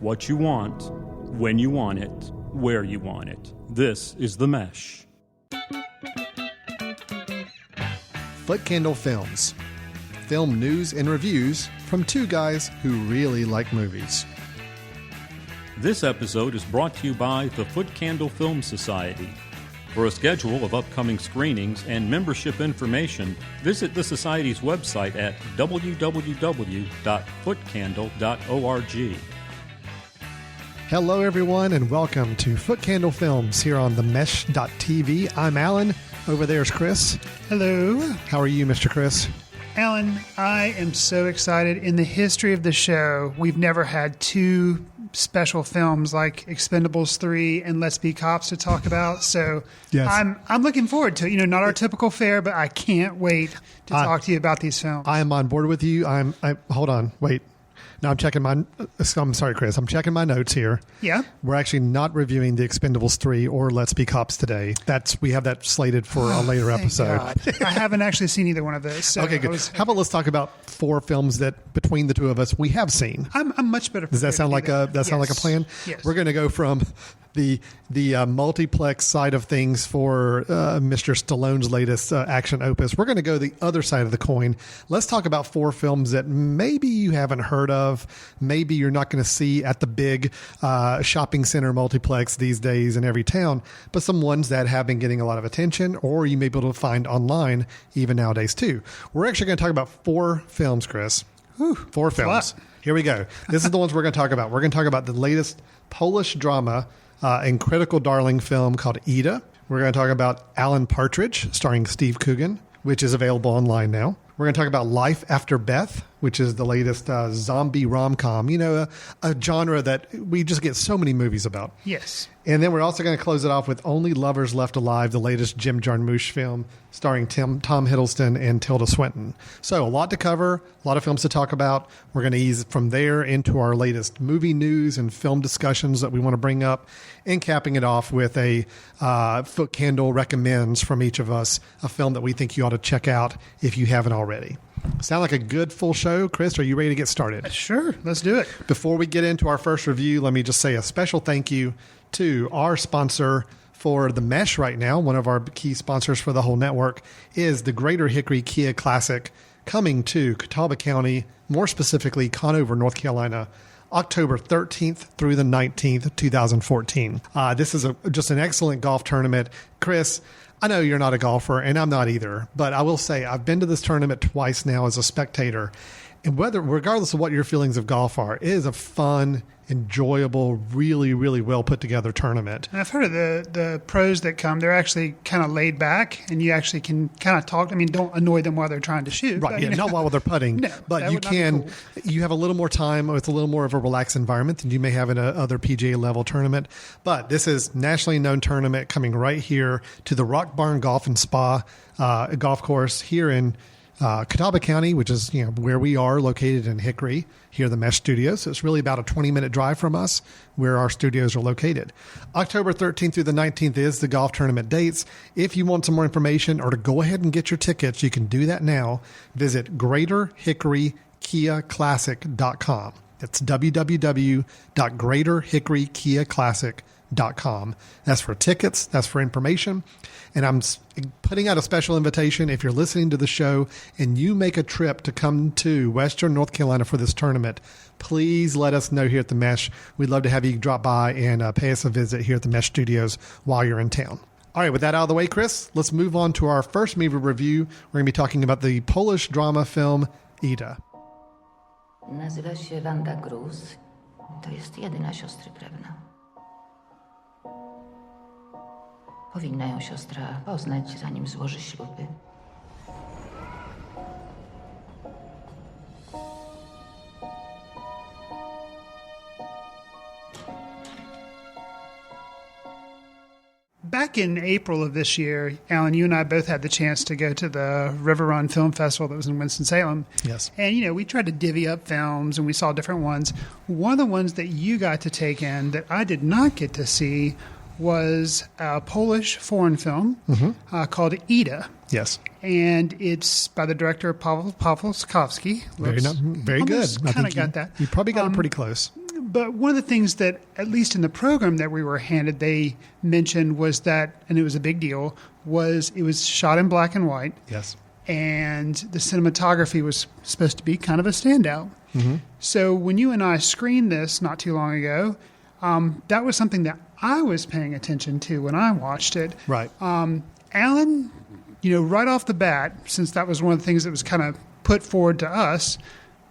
what you want, when you want it, where you want it. This is The Mesh. Footcandle Films. Film news and reviews from two guys who really like movies. This episode is brought to you by the Footcandle Film Society. For a schedule of upcoming screenings and membership information, visit the Society's website at www.footcandle.org. Hello, everyone, and welcome to Footcandle Films here on themesh.tv. I'm Alan. Over there's Chris. Hello. How are you, Mr. Chris? Alan, I am so excited. In the history of the show, we've never had two special films like Expendables 3 and Let's Be Cops to talk about. So yes. I'm looking forward to it. You know, not our typical fare, but I can't wait to talk to you about these films. I am on board with you. Hold on. Wait. Now I'm checking I'm sorry, Chris. I'm checking my notes here. Yeah. We're actually not reviewing the Expendables 3 or Let's Be Cops today. We have that slated for a later episode. I haven't actually seen either one of those. So okay, good. How about let's talk about four films that between the two of us we have seen. I'm much better. Does that sound like a plan? Yes. We're going to go from the multiplex side of things for Mr. Stallone's latest action opus. We're going to go the other side of the coin. Let's talk about four films that maybe you haven't heard of, maybe you're not going to see at the big shopping center multiplex these days in every town, but some ones that have been getting a lot of attention, or you may be able to find online even nowadays too. We're actually going to talk about four films, Chris. Whew, four films. Here we go. This is the ones we're going to talk about. We're going to talk about the latest Polish drama and critical darling film called Ida. We're going to talk about Alan Partridge, starring Steve Coogan, which is available online now. We're going to talk about Life After Beth, which is the latest zombie rom-com, a genre that we just get so many movies about. Yes. And then we're also going to close it off with Only Lovers Left Alive, the latest Jim Jarmusch film starring Tom Hiddleston and Tilda Swinton. So a lot to cover, a lot of films to talk about. We're going to ease from there into our latest movie news and film discussions that we want to bring up, and capping it off with a Footcandle recommends from each of us, a film that we think you ought to check out if you haven't already. Sound like a good full show? Chris, are you ready to get started? Sure, let's do it. Before we get into our first review, let me just say a special thank you to our sponsor for The Mesh right now. One of our key sponsors for the whole network is the Greater Hickory Kia Classic, coming to Catawba County, more specifically Conover, North Carolina, October 13th through the 19th, 2014. This is just an excellent golf tournament. Chris, I know you're not a golfer, and I'm not either, but I will say I've been to this tournament twice now as a spectator, and regardless of what your feelings of golf are, it is a fun, enjoyable, really, really well put together tournament. And I've heard of the pros that come. They're actually kind of laid back, and you actually can kind of talk. I mean, don't annoy them while they're trying to shoot. Right, not while they're putting. No, but you can. Cool. You have a little more time with a little more of a relaxed environment than you may have in other PGA level tournament. But this is nationally known tournament coming right here to the Rock Barn Golf and Spa golf course here in Catawba County, which is where we are located in Hickory, here at the Mesh Studios. So it's really about a 20-minute drive from us where our studios are located. October 13th through the 19th is the golf tournament dates. If you want some more information or to go ahead and get your tickets, you can do that now. Visit GreaterHickoryKiaClassic.com. That's www.GreaterHickoryKiaClassic.com. That's for tickets. That's for information. And I'm putting out a special invitation. If you're listening to the show and you make a trip to come to Western North Carolina for this tournament, please let us know here at the Mesh. We'd love to have you drop by and pay us a visit here at the Mesh Studios while you're in town. All right, with that out of the way, Chris, let's move on to our first movie review. We're going to be talking about the Polish drama film Ida. Nazywa się Wanda Gruz. To jest jedyna siostry krewna. Powinna ją siostra poznać, zanim złoży śluby. Back in April of this year, Alan, you and I both had the chance to go to the River Run Film Festival that was in Winston-Salem. Yes. And, we tried to divvy up films, and we saw different ones. One of the ones that you got to take in that I did not get to see was a Polish foreign film called Ida. Yes. And it's by the director Paweł Pawlikowski. Very good. Kind of got that. You probably got it pretty close. But one of the things that, at least in the program that we were handed, they mentioned was that, and it was a big deal, was it was shot in black and white. Yes. And the cinematography was supposed to be kind of a standout. Mm-hmm. So when you and I screened this not too long ago, that was something that I was paying attention to when I watched it. Right. Alan, right off the bat, since that was one of the things that was kind of put forward to us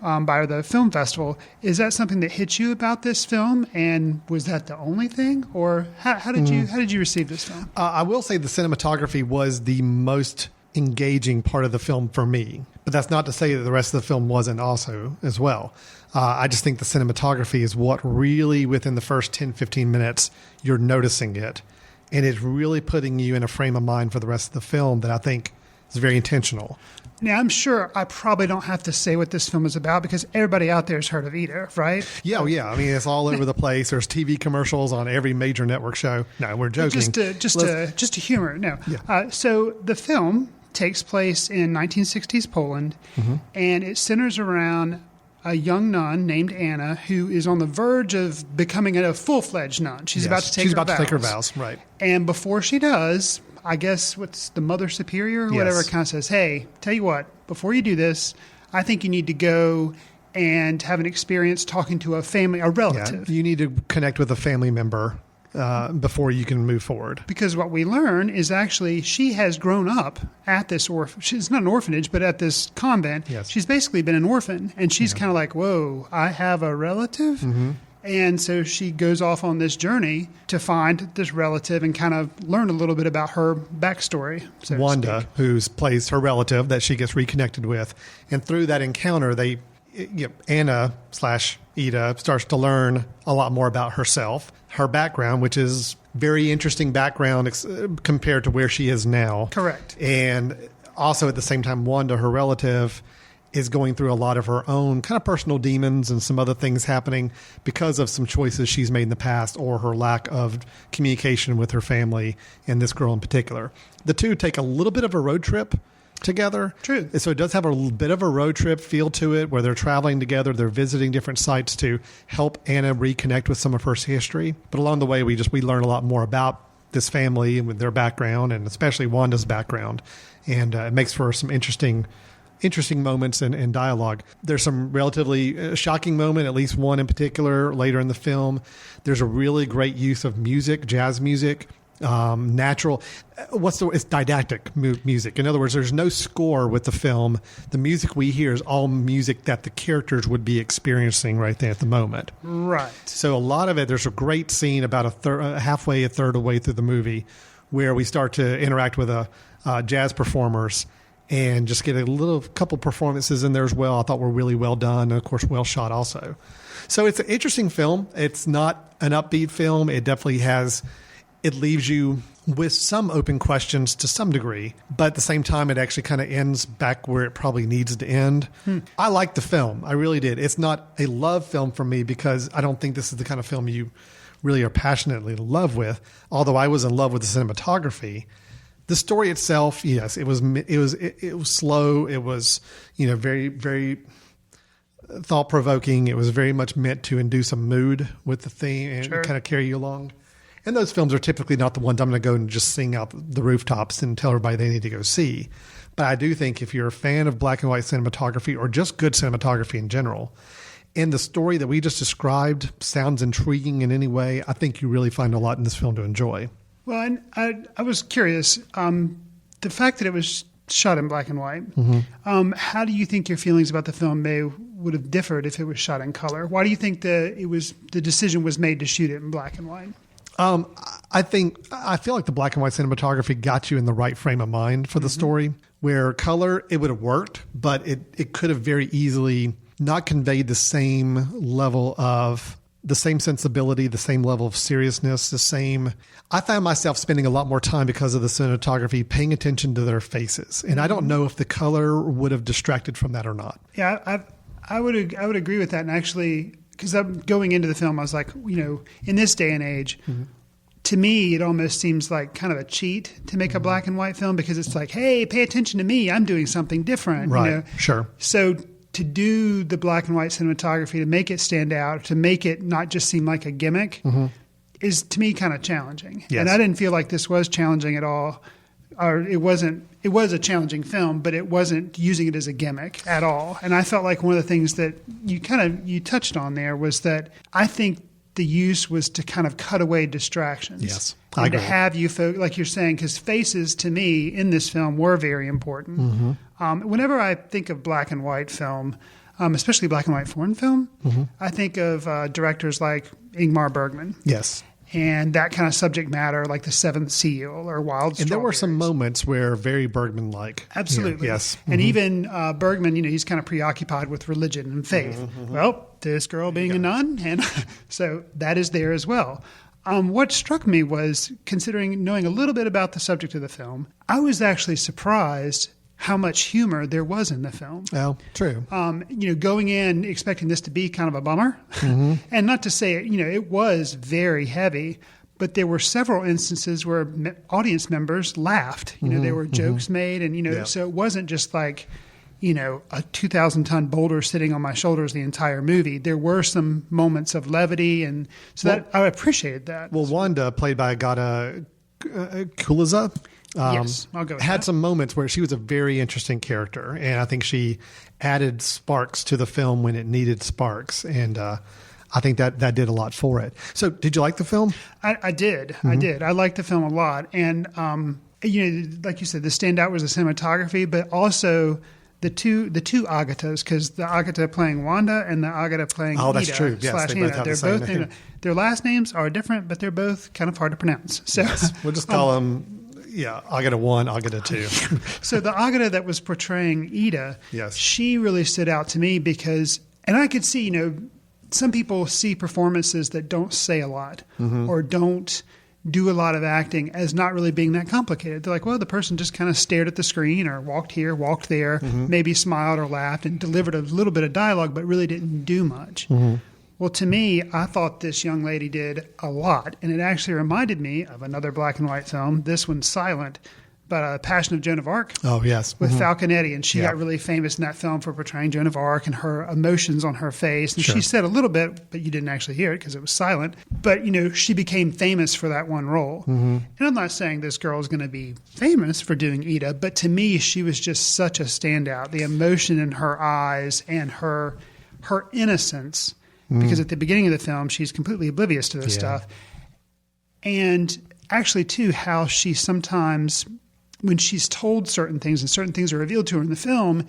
by the film festival, is that something that hit you about this film? And was that the only thing? Or how did you receive this film? I will say the cinematography was the most engaging part of the film for me. But that's not to say that the rest of the film wasn't also as well. I just think the cinematography is what really, within the first 10, 15 minutes, you're noticing it. And it's really putting you in a frame of mind for the rest of the film that I think is very intentional. Now, I'm sure I probably don't have to say what this film is about because everybody out there has heard of Ida, right? Yeah. I mean, it's all over the place. There's TV commercials on every major network show. No, we're joking. Just to humor. No. Yeah. So the film takes place in 1960s Poland, and it centers around a young nun named Anna who is on the verge of becoming a full-fledged nun. She's about to take her vows. Right. And before she does, I guess what's the Mother Superior or whatever kind of says, hey, tell you what, before you do this, I think you need to go and have an experience talking to a relative. Yeah, you need to connect with a family member before you can move forward. Because what we learn is actually she has grown up at this she's not an orphanage, but at this convent. Yes. She's basically been an orphan, and she's kind of like, whoa, I have a relative? Mm-hmm. And so she goes off on this journey to find this relative and kind of learn a little bit about her backstory. So Wanda, who plays her relative that she gets reconnected with. And through that encounter, Anna/Ida starts to learn a lot more about herself, her background, which is very interesting background compared to where she is now. Correct. And also at the same time, Wanda, her relative, is going through a lot of her own kind of personal demons and some other things happening because of some choices she's made in the past or her lack of communication with her family and this girl in particular. The two take a little bit of a road trip together. True. So it does have a little bit of a road trip feel to it where they're traveling together. They're visiting different sites to help Anna reconnect with some of her history. But along the way, we learn a lot more about this family and with their background and especially Wanda's background. And it makes for some interesting moments and dialogue. There's some relatively shocking moment, at least one in particular later in the film. There's a really great use of music, jazz music, natural. It's didactic music. In other words, there's no score with the film. The music we hear is all music that the characters would be experiencing right there at the moment. Right. So a lot of it, there's a great scene about a third of the way through the movie where we start to interact with jazz performers and just get a couple performances in there as well. I thought were really well done and, of course, well shot also. So it's an interesting film. It's not an upbeat film. It definitely it leaves you with some open questions to some degree, but at the same time, it actually kind of ends back where it probably needs to end. I liked the film. I really did. It's not a love film for me because I don't think this is the kind of film you really are passionately in love with, although I was in love with the cinematography. The story itself, yes, it was slow. It was, very, very thought-provoking. It was very much meant to induce a mood with the theme and kind of carry you along. And those films are typically not the ones I'm going to go and just sing out the rooftops and tell everybody they need to go see. But I do think if you're a fan of black and white cinematography or just good cinematography in general, and the story that we just described sounds intriguing in any way, I think you really find a lot in this film to enjoy. Well, and I was curious, the fact that it was shot in black and white, how do you think your feelings about the film would have differed if it was shot in color? Why do you think the decision was made to shoot it in black and white? I feel like the black and white cinematography got you in the right frame of mind for the story, where color, it would have worked, but it could have very easily not conveyed the same level of the same sensibility, the same level of seriousness, I found myself spending a lot more time because of the cinematography paying attention to their faces. And I don't know if the color would have distracted from that or not. Yeah, I would agree with that. And actually, because going into the film, I was like, in this day and age, to me, it almost seems like kind of a cheat to make a black and white film because it's like, hey, pay attention to me. I'm doing something different. Right, sure. So to do the black and white cinematography, to make it stand out, to make it not just seem like a gimmick, is to me kind of challenging. Yes. And I didn't feel like this was challenging at all. Or it was a challenging film, but it wasn't using it as a gimmick at all. And I felt like one of the things that you touched on there was that I think the use was to kind of cut away distractions. Yes, I agree. agree. To have you, like you're saying, because faces to me in this film were very important. Whenever I think of black and white film, especially black and white foreign film, I think of directors like Ingmar Bergman. Yes. And that kind of subject matter, like The Seventh Seal or Wild Strawberries. And there were some moments where very Bergman-like. Absolutely. Yes. And even Bergman, he's kind of preoccupied with religion and faith. Well, this girl being a nun, and so that is there as well. What struck me was, knowing a little bit about the subject of the film, I was actually surprised how much humor there was in the film. Oh, true. Going in expecting this to be kind of a bummer, and not to say it was very heavy, but there were several instances where audience members laughed. There were jokes made, and so it wasn't just like a 2,000-ton boulder sitting on my shoulders the entire movie. There were some moments of levity, and so that I appreciated that. Well, Wanda, played by Agata Kuliza, yes, I'll go with had that. some moments where she was a very interesting character, and I think she added sparks to the film when it needed sparks, and I think that did a lot for it. So, did you like the film? I did. I did. I liked the film a lot, and like you said, the standout was the cinematography, but also the two Agatas, because the Agata playing Wanda and the Agata playing Oh, that's Ida true. Yes, slash they both Hannah. have They're the same both name. their last names are different, but they're both kind of hard to pronounce. So We'll just call them, Agata 1, Agata 2. So the Agata that was portraying Ida, Yes. she really stood out to me because, and I could see, some people see performances that don't say a lot or don't do a lot of acting as not really being that complicated. They're like, well, the person just kind of stared at the screen or walked here, walked there, maybe smiled or laughed and delivered a little bit of dialogue, but really didn't do much. Well, to me, I thought this young lady did a lot, and it actually reminded me of another black and white film. This one's silent, but Passion of Joan of Arc. Oh, yes. With Falconetti, and she Yeah. got really famous in that film for portraying Joan of Arc and her emotions on her face. And Sure. she said a little bit, but you didn't actually hear it because it was silent. But, she became famous for that one role. And I'm not saying this girl is going to be famous for doing Ida, but to me, she was just such a standout. The emotion in her eyes and her innocence, because at the beginning of the film, she's completely oblivious to this stuff. And actually, too, how she sometimes, when she's told certain things and certain things are revealed to her in the film,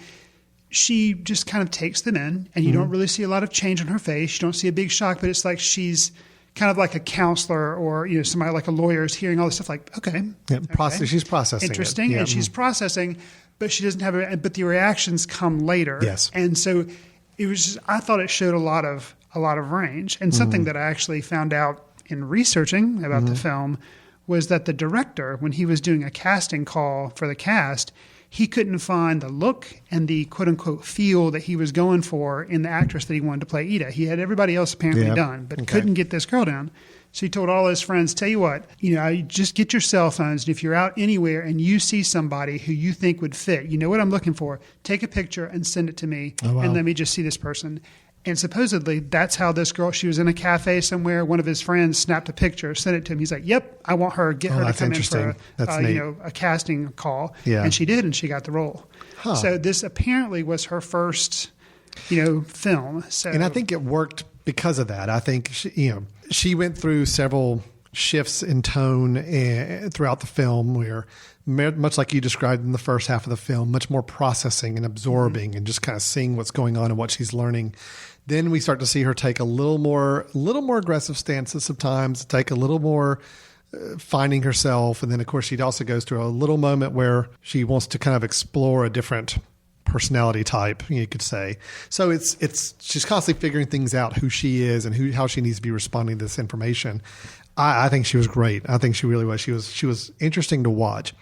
she just kind of takes them in, and you don't really see a lot of change on her face. You don't see a big shock, but it's like she's kind of like a counselor or somebody like a lawyer is hearing all this stuff like, okay. She's processing Interesting, it. and she's processing, but she doesn't have but the reactions come later. Yes. And so it was just, I thought it showed a lot of range, and something that I actually found out in researching about the film was that the director, when he was doing a casting call for the cast, he couldn't find the look and the quote-unquote feel that he was going for in the actress that he wanted to play Ida. He had everybody else apparently done, but couldn't get this girl down. So he told all his friends, tell you what, just get your cell phones, and if you're out anywhere and you see somebody who you think would fit, you know what I'm looking for, take a picture and send it to me, and let me just see this person. And supposedly, that's how this girl, she was in a cafe somewhere. One of his friends snapped a picture, sent it to him. He's like, yep, I want her, get her to come in for a casting call. Yeah. And she did, and she got the role. Huh. So this apparently was her first, film. So, And I think it worked because of that. I think, she went through several shifts in tone throughout the film where, much like you described in the first half of the film, much more processing and absorbing and just kind of seeing what's going on and what she's learning. Then we start to see her take a little more aggressive stances sometimes, take a little more finding herself. And then, of course, she also goes through a little moment where she wants to kind of explore a different personality type, you could say. So she's constantly figuring things out, who she is and how she needs to be responding to this information. I think she was great. I think she really was. She was interesting to watch.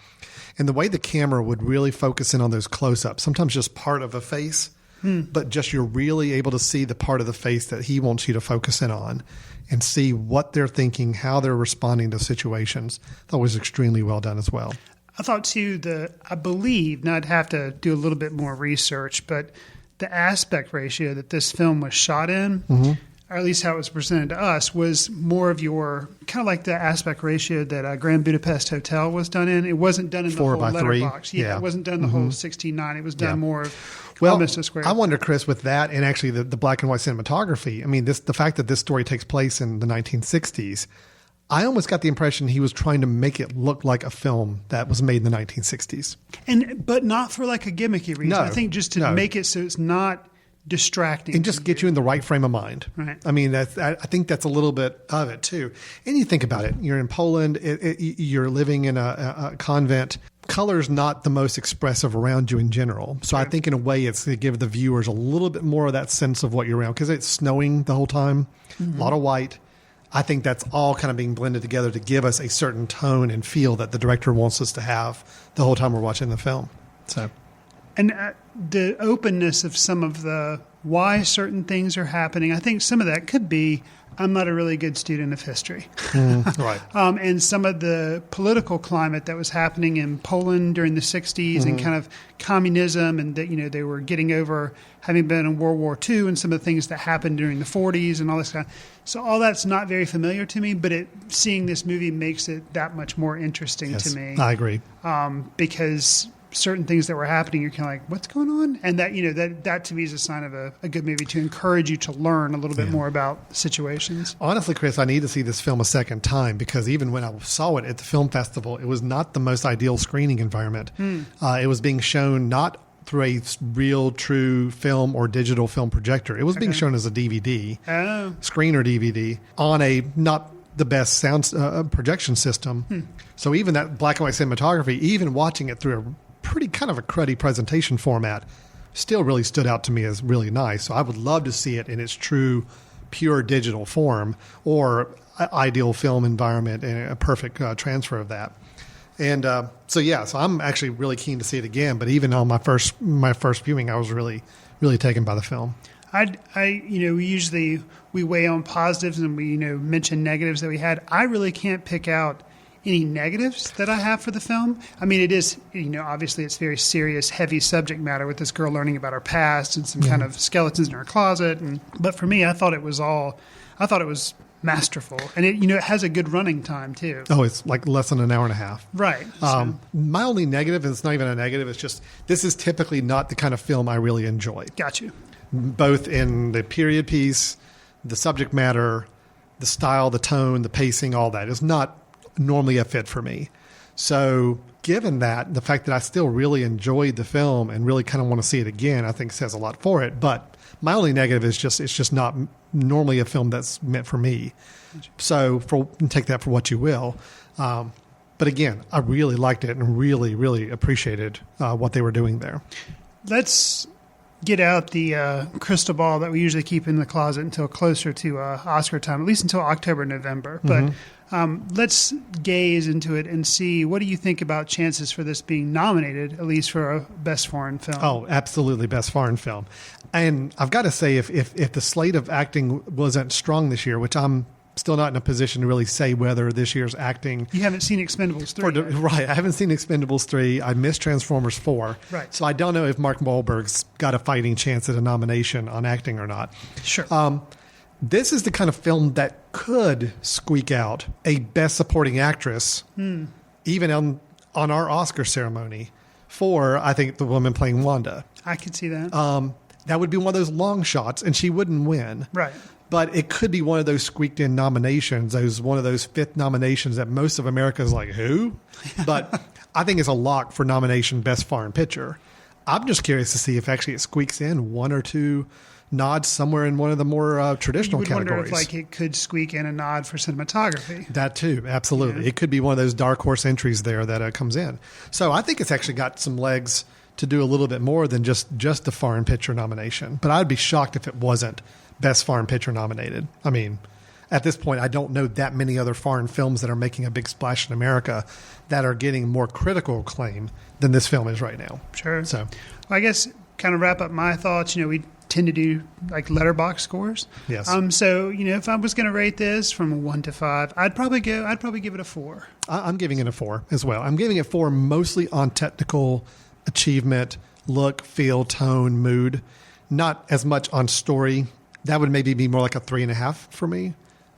And the way the camera would really focus in on those close-ups, sometimes just part of a face, but just you're really able to see the part of the face that he wants you to focus in on and see what they're thinking, how they're responding to situations. That was extremely well done as well. I thought too, I believe, now I'd have to do a little bit more research, but the aspect ratio that this film was shot in, or at least how it was presented to us, was more of your kind of like the aspect ratio that Grand Budapest Hotel was done in. It wasn't done in the whole letterbox. Yeah, it wasn't done in the whole 16:9. It was done more of almost a square. I wonder, Chris, with that and actually the black and white cinematography. I mean, the fact that this story takes place in the 1960s. I almost got the impression he was trying to make it look like a film that was made in the 1960s. But not for like a gimmicky reason. I think just to make it so it's not distracting. And just get you in the right frame of mind. Right. I mean, I think that's a little bit of it too. And you think about it. You're in Poland. You're living in a convent. Color's not the most expressive around you in general. So I think in a way it's to give the viewers a little bit more of that sense of what you're around. Because it's snowing the whole time. A lot of white. I think that's all kind of being blended together to give us a certain tone and feel that the director wants us to have the whole time we're watching the film. So, and the openness of some of the why certain things are happening, I think some of that could be I'm not a really good student of history. Right. And some of the political climate that was happening in Poland during the 60s and kind of communism, and that, they were getting over having been in World War II and some of the things that happened during the 40s and all this kind of. So all that's not very familiar to me, but seeing this movie makes it that much more interesting to me. I agree. Because certain things that were happening, you're kind of like, what's going on? And that, that to me is a sign of a good movie to encourage you to learn a little bit more about situations. Honestly, Chris, I need to see this film a second time because even when I saw it at the film festival, it was not the most ideal screening environment. It was being shown not through a real, true film or digital film projector. It was being shown as a DVD, screen or DVD, on a not the best sound projection system. So even that black and white cinematography, even watching it through a pretty kind of a cruddy presentation format, still really stood out to me as really nice. So I would love to see it in its true, pure digital form or ideal film environment and a perfect transfer of that. And so I'm actually really keen to see it again. But even on my first viewing, I was really, really taken by the film. We weigh on positives and we mention negatives that we had. I really can't pick out any negatives that I have for the film. I mean, it is, obviously it's very serious, heavy subject matter with this girl learning about her past and some kind of skeletons in her closet. But for me, I thought it was masterful. And it has a good running time too. Oh, it's like less than an hour and a half. Right. My only negative, and it's not even a negative, it's just this is typically not the kind of film I really enjoy. Got you. Both in the period piece, the subject matter, the style, the tone, the pacing, all that is not normally a fit for me. So given that, the fact that I still really enjoyed the film and really kind of want to see it again, I think says a lot for it. But my only negative is it's just not normally a film that's meant for me. So take that for what you will. But again, I really liked it and really, really appreciated what they were doing there. Let's get out the crystal ball that we usually keep in the closet until closer to Oscar time, at least until October, November. But let's gaze into it and see, what do you think about chances for this being nominated, at least for a Best Foreign Film? Oh, absolutely, Best Foreign Film. And I've got to say, if the slate of acting wasn't strong this year, which I'm still not in a position to really say whether this year's acting... You haven't seen Expendables 3. Right, I haven't seen Expendables 3. I missed Transformers 4. Right. So I don't know if Mark Wahlberg's got a fighting chance at a nomination on acting or not. Sure. This is the kind of film that could squeak out a Best Supporting Actress, even on our Oscar ceremony, for, I think, the woman playing Wanda. I could see that. That would be one of those long shots, and she wouldn't win. Right. But it could be one of those squeaked-in nominations, one of those fifth nominations that most of America is like, who? But I think it's a lock for nomination Best Foreign Picture. I'm just curious to see if actually it squeaks in one or two nods somewhere in one of the more traditional categories. You would wonder if it could squeak in a nod for cinematography. That too, absolutely. Yeah. It could be one of those dark horse entries there that comes in. So I think it's actually got some legs to do a little bit more than just the foreign picture nomination. But I'd be shocked if it wasn't Best Foreign Picture nominated. I mean, at this point, I don't know that many other foreign films that are making a big splash in America that are getting more critical acclaim than this film is right now. Sure. So, well, I guess kind of wrap up my thoughts. We tend to do like letterbox scores. Yes. So if I was going to rate this from 1 to 5, I'd probably give it a 4. I'm giving it a 4 as well. I'm giving it 4 mostly on technical achievement, look, feel, tone, mood. not as much on story. That would maybe be more like a 3.5 for me.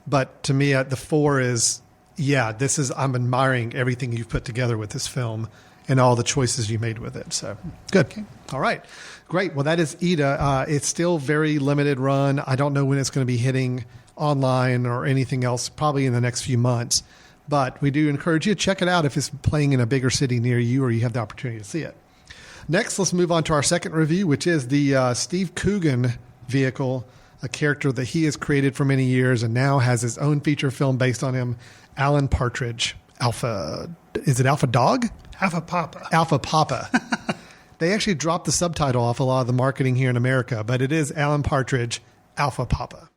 But to me, the 4 is, I'm admiring everything you've put together with this film and all the choices you made with it. So good. Okay. All right. Great. Well, that is Ida. It's still very limited run. I don't know when it's going to be hitting online or anything else, probably in the next few months. But we do encourage you to check it out if it's playing in a bigger city near you or you have the opportunity to see it. Next, let's move on to our second review, which is the Steve Coogan vehicle, a character that he has created for many years and now has his own feature film based on him, Alan Partridge. Is it Alpha Dog? Alpha Papa. Alpha Papa. They actually dropped the subtitle off a lot of the marketing here in America, but it is Alan Partridge, Alpha Papa.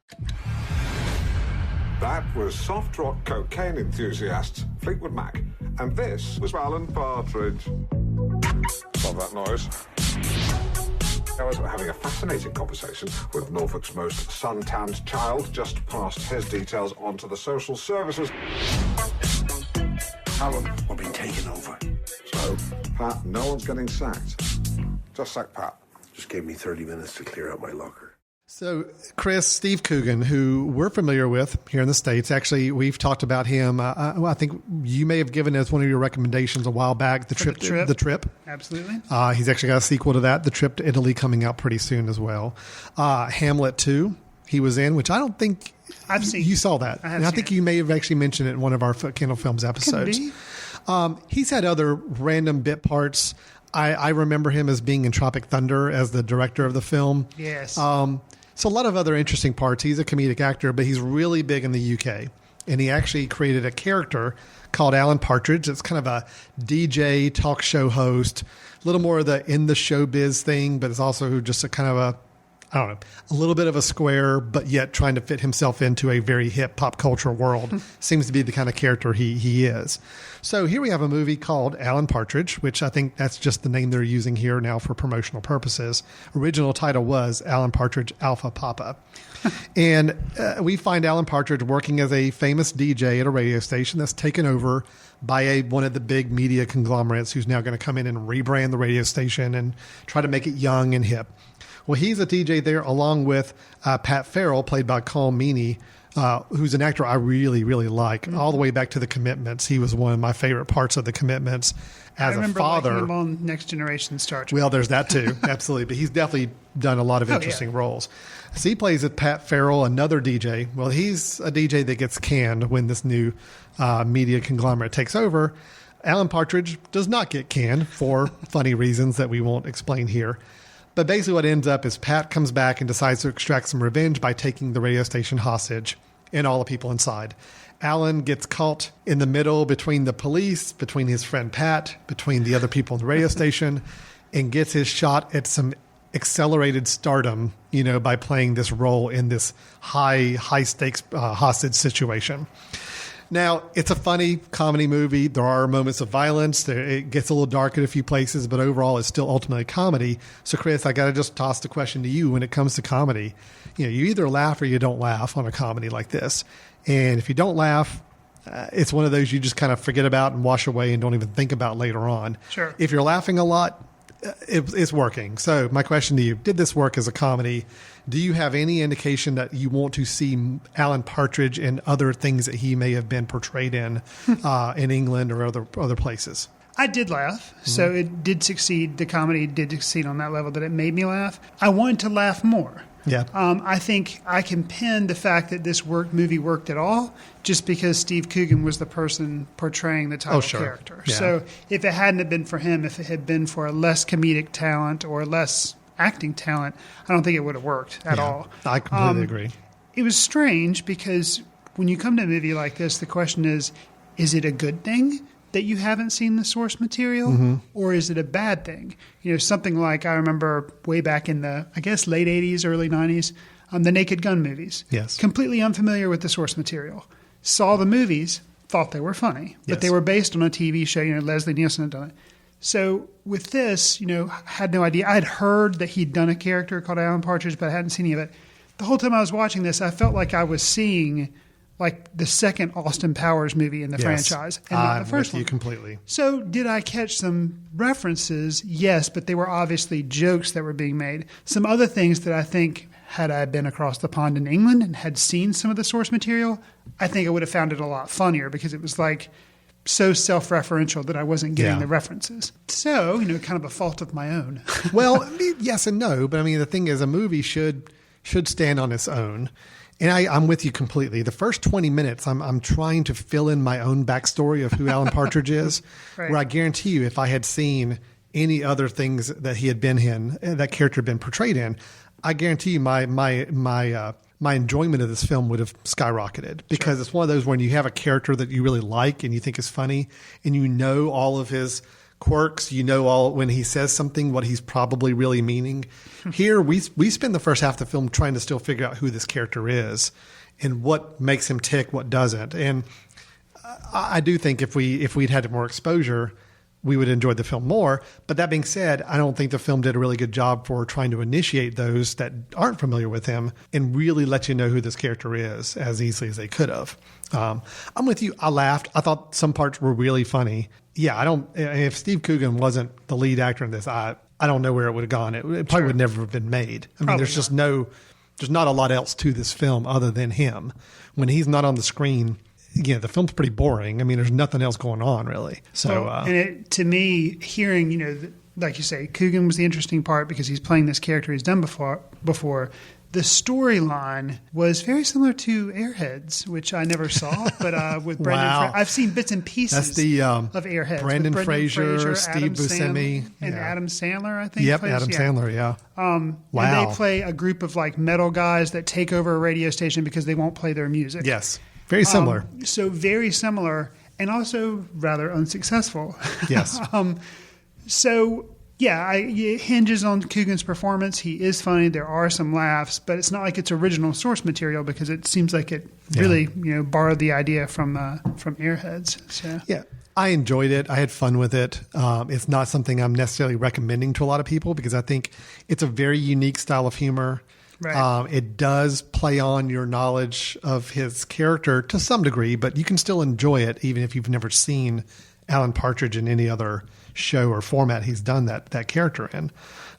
That was soft rock cocaine enthusiast Fleetwood Mac. And this was Alan Partridge. Love that noise. I was having a fascinating conversation with Norfolk's most sun-tanned child, just passed his details on to the social services. Alan, we're being taken over. So, Pat, no one's getting sacked. Just sack Pat. Just gave me 30 minutes to clear out my locker. So, Chris, Steve Coogan, who we're familiar with here in the States, actually, we've talked about him. I think you may have given us one of your recommendations a while back, The Trip. Absolutely. He's actually got a sequel to that, The Trip to Italy, coming out pretty soon as well. Hamlet 2, he was in, which I don't think I've seen. You saw that. I think you may have actually mentioned it in one of our Footcandle Films episodes. He's had other random bit parts. I remember him as being in Tropic Thunder as the director of the film. Yes. So a lot of other interesting parts. He's a comedic actor, but he's really big in the UK. And he actually created a character called Alan Partridge. It's kind of a DJ talk show host, a little more of the in the showbiz thing, but it's also just a kind of a little bit of a square, but yet trying to fit himself into a very hip pop culture world. Seems to be the kind of character he is. So here we have a movie called Alan Partridge, which I think that's just the name they're using here now for promotional purposes. Original title was Alan Partridge, Alpha Papa. And we find Alan Partridge working as a famous DJ at a radio station that's taken over by one of the big media conglomerates who's now going to come in and rebrand the radio station and try to make it young and hip. Well, he's a DJ there along with Pat Farrell, played by Colm Meaney, who's an actor I really, really like. All the way back to The Commitments. He was one of my favorite parts of The Commitments as a father. I remember liking him on Next Generation Star Trek. Well, there's that too. Absolutely. But he's definitely done a lot of interesting roles. So he plays with Pat Farrell, another DJ. Well, he's a DJ that gets canned when this new media conglomerate takes over. Alan Partridge does not get canned for funny reasons that we won't explain here. But basically what ends up is Pat comes back and decides to extract some revenge by taking the radio station hostage and all the people inside. Alan gets caught in the middle between the police, between his friend Pat, between the other people in the radio station, and gets his shot at some accelerated stardom, by playing this role in this high stakes hostage situation. Now, it's a funny comedy movie. There are moments of violence. It gets a little dark at a few places, but overall it's still ultimately comedy. So, Chris, I got to just toss the question to you when it comes to comedy. You either laugh or you don't laugh on a comedy like this. And if you don't laugh, it's one of those you just kind of forget about and wash away and don't even think about later on. Sure. If you're laughing a lot, it's working. So my question to you, did this work as a comedy? Do you have any indication that you want to see Alan Partridge in other things that he may have been portrayed in England or other places? I did laugh. So it did succeed. The comedy did succeed on that level that it made me laugh. I wanted to laugh more. Yeah. I think I can pin the fact that this movie worked at all just because Steve Coogan was the person portraying the title character. Yeah. So if it hadn't have been for him, if it had been for a less comedic talent or less acting talent, I don't think it would have worked at all. I completely agree. It was strange because when you come to a movie like this, the question is it a good thing that you haven't seen the source material, or is it a bad thing? Something like I remember way back in the, I guess, late 80s, early 90s, the Naked Gun movies. Yes. Completely unfamiliar with the source material. Saw the movies, thought they were funny, but they were based on a TV show. Leslie Nielsen had done it. So with this, had no idea. I had heard that he'd done a character called Alan Partridge, but I hadn't seen any of it. The whole time I was watching this, I felt like I was seeing like the second Austin Powers movie in the franchise, and not the first one. You completely. So did I catch some references? Yes, but they were obviously jokes that were being made. Some other things that I think, had I been across the pond in England and had seen some of the source material, I think I would have found it a lot funnier because it was like so self-referential that I wasn't getting the references. So, kind of a fault of my own. Well, yes and no. But I mean, the thing is, a movie should stand on its own. And I'm with you completely. The first 20 minutes, I'm trying to fill in my own backstory of who Alan Partridge is, right. Where I guarantee you, if I had seen any other things that he had been in, that character had been portrayed in, I guarantee you my enjoyment of this film would have skyrocketed, because it's one of those when you have a character that you really like and you think is funny, and you know all of his quirks, all when he says something, what he's probably really meaning. Here, we spend the first half of the film trying to still figure out who this character is and what makes him tick, what doesn't. And I do think if we'd had more exposure, we would enjoy the film more. But that being said, I don't think the film did a really good job for trying to initiate those that aren't familiar with him and really let you know who this character is as easily as they could have. I'm with you. I laughed. I thought some parts were really funny. Yeah, if Steve Coogan wasn't the lead actor in this, I don't know where it would have gone. It probably would never have been made. I mean, there's not a lot else to this film other than him. When he's not on the screen, the film's pretty boring. I mean, there's nothing else going on really. So, to me, hearing, like you say, Coogan was the interesting part because he's playing this character he's done before. The storyline was very similar to Airheads, which I never saw, but with Brendan, I've seen bits and pieces of Airheads. Brendan Fraser, Steve Buscemi, and Adam Sandler, I think. Yep, Adam Sandler, yeah. And they play a group of like metal guys that take over a radio station because they won't play their music. Yes, very similar. So very similar, and also rather unsuccessful. Yes. It hinges on Coogan's performance. He is funny. There are some laughs, but it's not like it's original source material because it seems like it really, borrowed the idea from Airheads. So yeah, I enjoyed it. I had fun with it. It's not something I'm necessarily recommending to a lot of people because I think it's a very unique style of humor. Right. It does play on your knowledge of his character to some degree, but you can still enjoy it even if you've never seen Alan Partridge in any other show or format he's done that character in.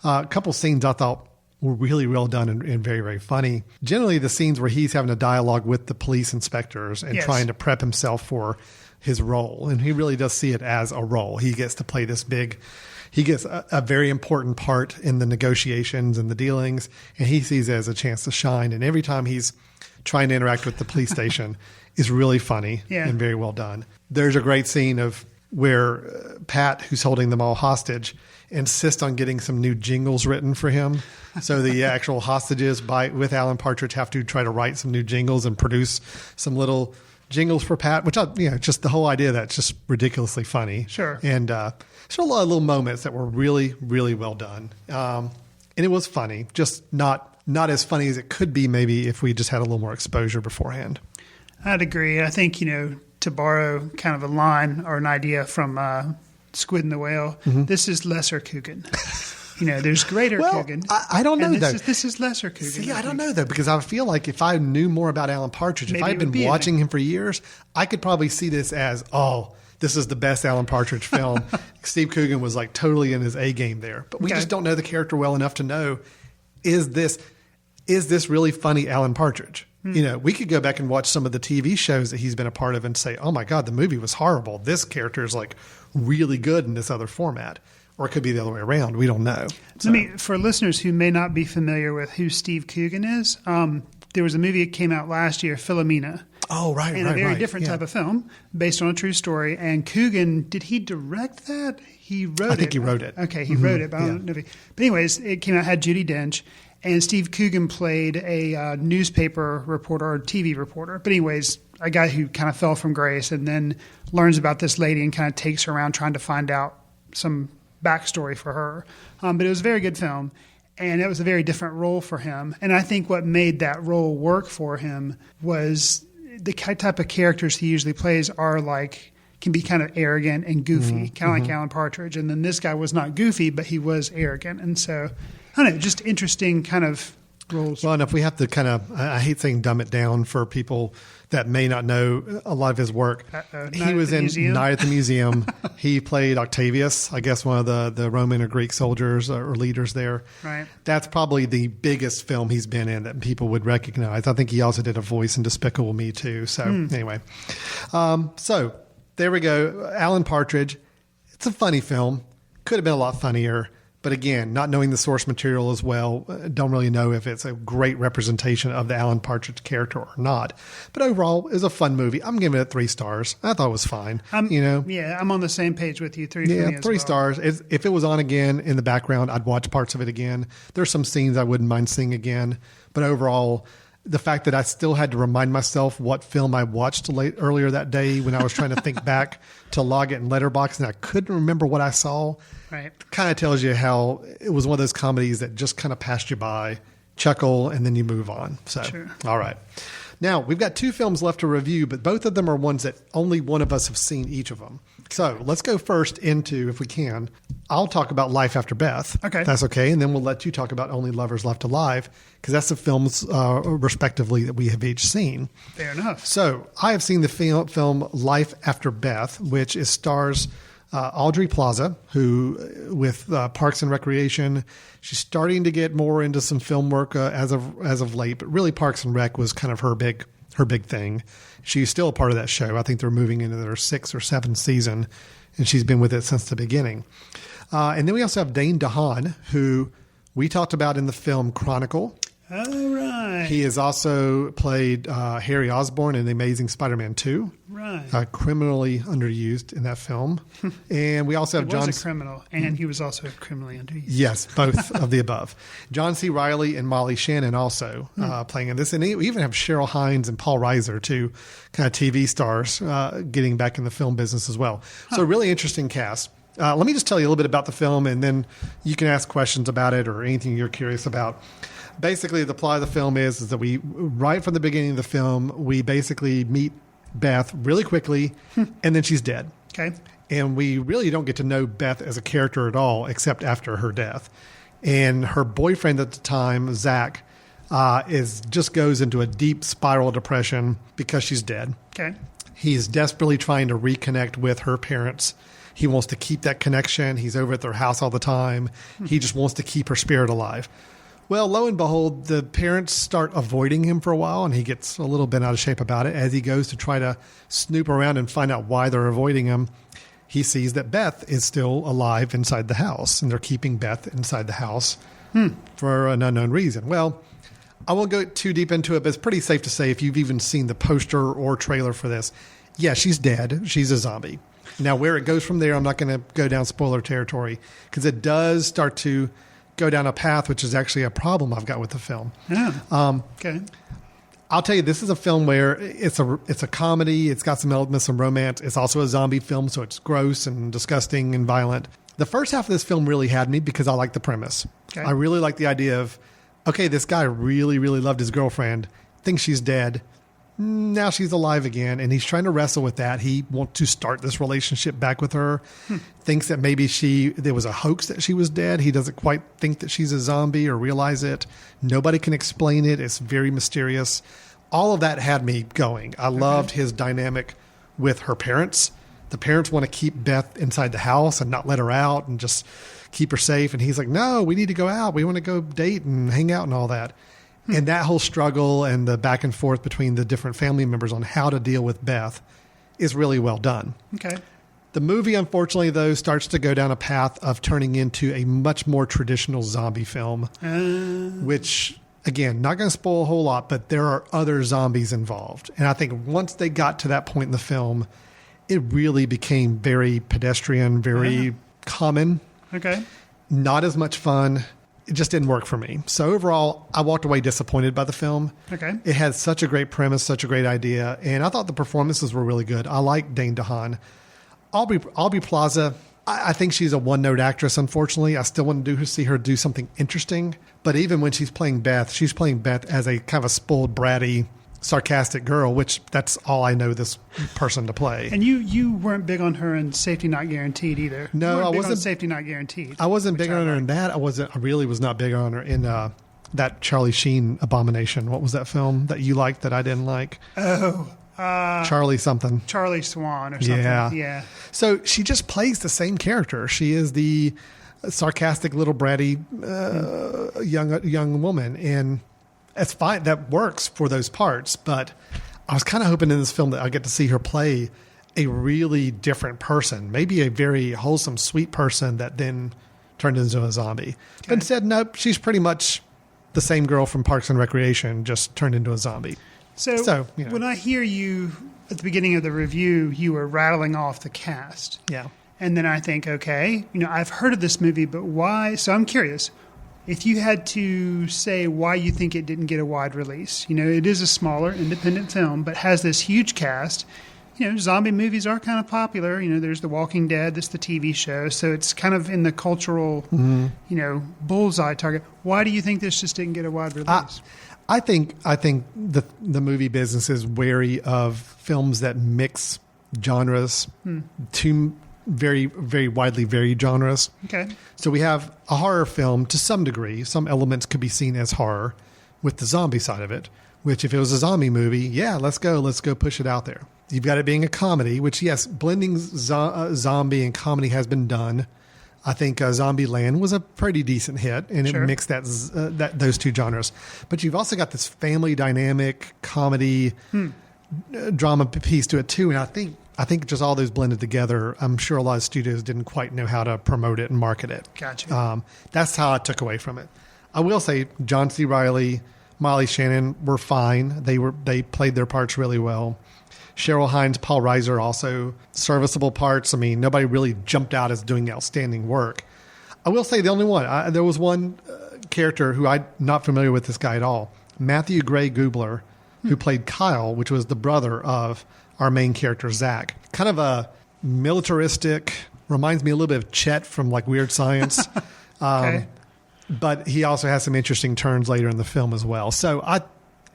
A couple scenes I thought were really well done and very, very funny. Generally, the scenes where he's having a dialogue with the police inspectors and trying to prep himself for his role. And he really does see it as a role. He gets to play he gets a very important part in the negotiations and the dealings, and he sees it as a chance to shine. And every time he's trying to interact with the police station is really funny and very well done. There's a great scene of where Pat, who's holding them all hostage, insists on getting some new jingles written for him. So the actual hostages with Alan Partridge have to try to write some new jingles and produce some little jingles for Pat, which just the whole idea of that's just ridiculously funny. Sure. And there's a lot of little moments that were really, really well done. And it was funny, just not as funny as it could be maybe if we just had a little more exposure beforehand. I'd agree. I think, to borrow kind of a line or an idea from Squid and the Whale, this is lesser Coogan. There's greater Coogan. I don't know, though. This is lesser Coogan. See, I don't know, though, because I feel like if I knew more about Alan Partridge, if I had been watching him for years, I could probably see this as, this is the best Alan Partridge film. Steve Coogan was like totally in his A game there. But we just don't know the character well enough to know, is this really funny Alan Partridge? We could go back and watch some of the TV shows that he's been a part of and say, oh my God, the movie was horrible. This character is like really good in this other format. Or it could be the other way around. We don't know. So. For listeners who may not be familiar with who Steve Coogan is, there was a movie that came out last year, Philomena. Oh, right, and a very different type of film based on a true story. And Coogan, did he direct that? He wrote it. I think he wrote it. Okay, he wrote it. But I don't know but anyways, it came out, had Judi Dench. And Steve Coogan played a newspaper reporter or TV reporter. But anyways, a guy who kind of fell from grace and then learns about this lady and kind of takes her around trying to find out some backstory for her. But it was a very good film. And it was a very different role for him. And I think what made that role work for him was the type of characters he usually plays can be kind of arrogant and goofy, kind of like Alan Partridge. And then this guy was not goofy, but he was arrogant. And so, I don't know, just interesting kind of roles. Well, and if we have to I hate saying dumb it down for people that may not know a lot of his work. He was in Night at the Museum. He played Octavius, I guess one of the Roman or Greek soldiers or leaders there. Right. That's probably the biggest film he's been in that people would recognize. I think he also did a voice in Despicable Me too. So anyway, so there we go. Alan Partridge. It's a funny film. Could have been a lot funnier. But again, not knowing the source material as well, don't really know if it's a great representation of the Alan Partridge character or not. But overall, it was a fun movie. I'm giving it 3 stars. I thought it was fine. Yeah, I'm on the same page with you. 3 for me as 3 well. stars. If it was on again in the background, I'd watch parts of it again. There's some scenes I wouldn't mind seeing again. But overall, the fact that I still had to remind myself what film I watched earlier that day when I was trying to think back to log it in Letterboxd and I couldn't remember what I saw, right, kind of tells you how it was one of those comedies that just kind of passed you by, chuckle, and then you move on. So, sure. All right. Now, we've got 2 films left to review, but both of them are ones that only one of us have seen each of them. So let's go first into, if we can, I'll talk about Life After Beth. Okay. That's okay. And then we'll let you talk about Only Lovers Left Alive, because that's the films, respectively, that we have each seen. Fair enough. So I have seen the film Life After Beth, which stars Audrey Plaza, who with Parks and Recreation, she's starting to get more into some film work as of late. But really, Parks and Rec was kind of her big thing. She's still a part of that show. I think they're moving into their 6th or 7th season, and she's been with it since the beginning. And then we also have Dane DeHaan, who we talked about in the film Chronicle. Oh, right. He has also played Harry Osborn in The Amazing Spider-Man 2. Right. Criminally underused in that film. And we also have he was a criminal, and he was also criminally underused. Yes, both of the above. John C. Reilly and Molly Shannon also playing in this. And we even have Cheryl Hines and Paul Reiser, 2 kind of TV stars, getting back in the film business as well. So really interesting cast. Let me just tell you a little bit about the film, and then you can ask questions about it or anything you're curious about. Basically, the plot of the film is that we, right from the beginning of the film, we basically meet Beth really quickly, and then she's dead. Okay. And we really don't get to know Beth as a character at all, except after her death. And her boyfriend at the time, Zach, just goes into a deep spiral depression because she's dead. Okay. He's desperately trying to reconnect with her parents. He wants to keep that connection. He's over at their house all the time. He just wants to keep her spirit alive. Well, lo and behold, the parents start avoiding him for a while, and he gets a little bit out of shape about it. As he goes to try to snoop around and find out why they're avoiding him, he sees that Beth is still alive inside the house, and they're keeping Beth inside the house for an unknown reason. Well, I won't go too deep into it, but it's pretty safe to say if you've even seen the poster or trailer for this, yeah, she's dead. She's a zombie. Now, where it goes from there, I'm not going to go down spoiler territory, because it does start to go down a path, which is actually a problem I've got with the film. Yeah. Okay. I'll tell you, this is a film where it's a comedy. It's got some elements, some romance. It's also a zombie film, so it's gross and disgusting and violent. The first half of this film really had me because I like the premise. Okay. I really like the idea of, okay, this guy really, really loved his girlfriend, thinks she's dead. Now she's alive again, and he's trying to wrestle with that. He wants to start this relationship back with her, thinks that maybe there was a hoax that she was dead. He doesn't quite think that she's a zombie or realize it. Nobody can explain it. It's very mysterious. All of that had me going. I loved his dynamic with her parents. The parents want to keep Beth inside the house and not let her out and just keep her safe. And he's like, no, we need to go out. We want to go date and hang out and all that. And that whole struggle and the back and forth between the different family members on how to deal with Beth is really well done. Okay. The movie, unfortunately, though, starts to go down a path of turning into a much more traditional zombie film, which, again, not going to spoil a whole lot, but there are other zombies involved. And I think once they got to that point in the film, it really became very pedestrian, very common. Okay. Not as much fun. It just didn't work for me. So overall, I walked away disappointed by the film. Okay. It had such a great premise, such a great idea, and I thought the performances were really good. I like Dane DeHaan. Aubrey Plaza, I think she's a one-note actress, unfortunately. I still want to see her do something interesting. But even when she's playing Beth as a kind of a spoiled, bratty, sarcastic girl, which that's all I know this person to play. And you weren't big on her in Safety Not Guaranteed either. No, I wasn't. Safety Not Guaranteed. I wasn't big on her in that. I really was not big on her in that Charlie Sheen abomination. What was that film that you liked that I didn't like? Charlie something. Charlie Swan or something. Yeah. So she just plays the same character. She is the sarcastic little bratty young woman, and it's fine. That works for those parts. But I was kind of hoping in this film that I get to see her play a really different person, maybe a very wholesome, sweet person that then turned into a zombie. Okay. But instead, nope, she's pretty much the same girl from Parks and Recreation, just turned into a zombie. So when I hear you at the beginning of the review, you were rattling off the cast. Yeah. And then I think, okay, I've heard of this movie, but why? So I'm curious. If you had to say why you think it didn't get a wide release, it is a smaller independent film, but has this huge cast. Zombie movies are kind of popular. There's The Walking Dead, that's the TV show. So it's kind of in the cultural, bullseye target. Why do you think this just didn't get a wide release? I think the movie business is wary of films that mix genres, two very, very widely varied genres. Okay. So we have a horror film to some degree. Some elements could be seen as horror with the zombie side of it, which if it was a zombie movie, let's go push it out there. You've got it being a comedy, which, yes, blending zombie and comedy has been done. I think Zombieland was a pretty decent hit, and it mixed those two genres. But you've also got this family dynamic comedy drama piece to it too, and I think just all those blended together. I'm sure a lot of studios didn't quite know how to promote it and market it. Gotcha. That's how I took away from it. I will say John C. Reilly, Molly Shannon were fine. They played their parts really well. Cheryl Hines, Paul Reiser, also serviceable parts. I mean, nobody really jumped out as doing outstanding work. I will say the only one. There was one character who I'm not familiar with this guy at all. Matthew Gray Gubler, who played Kyle, which was the brother of our main character, Zach. Kind of a militaristic, reminds me a little bit of Chet from like Weird Science. Okay. But he also has some interesting turns later in the film as well. So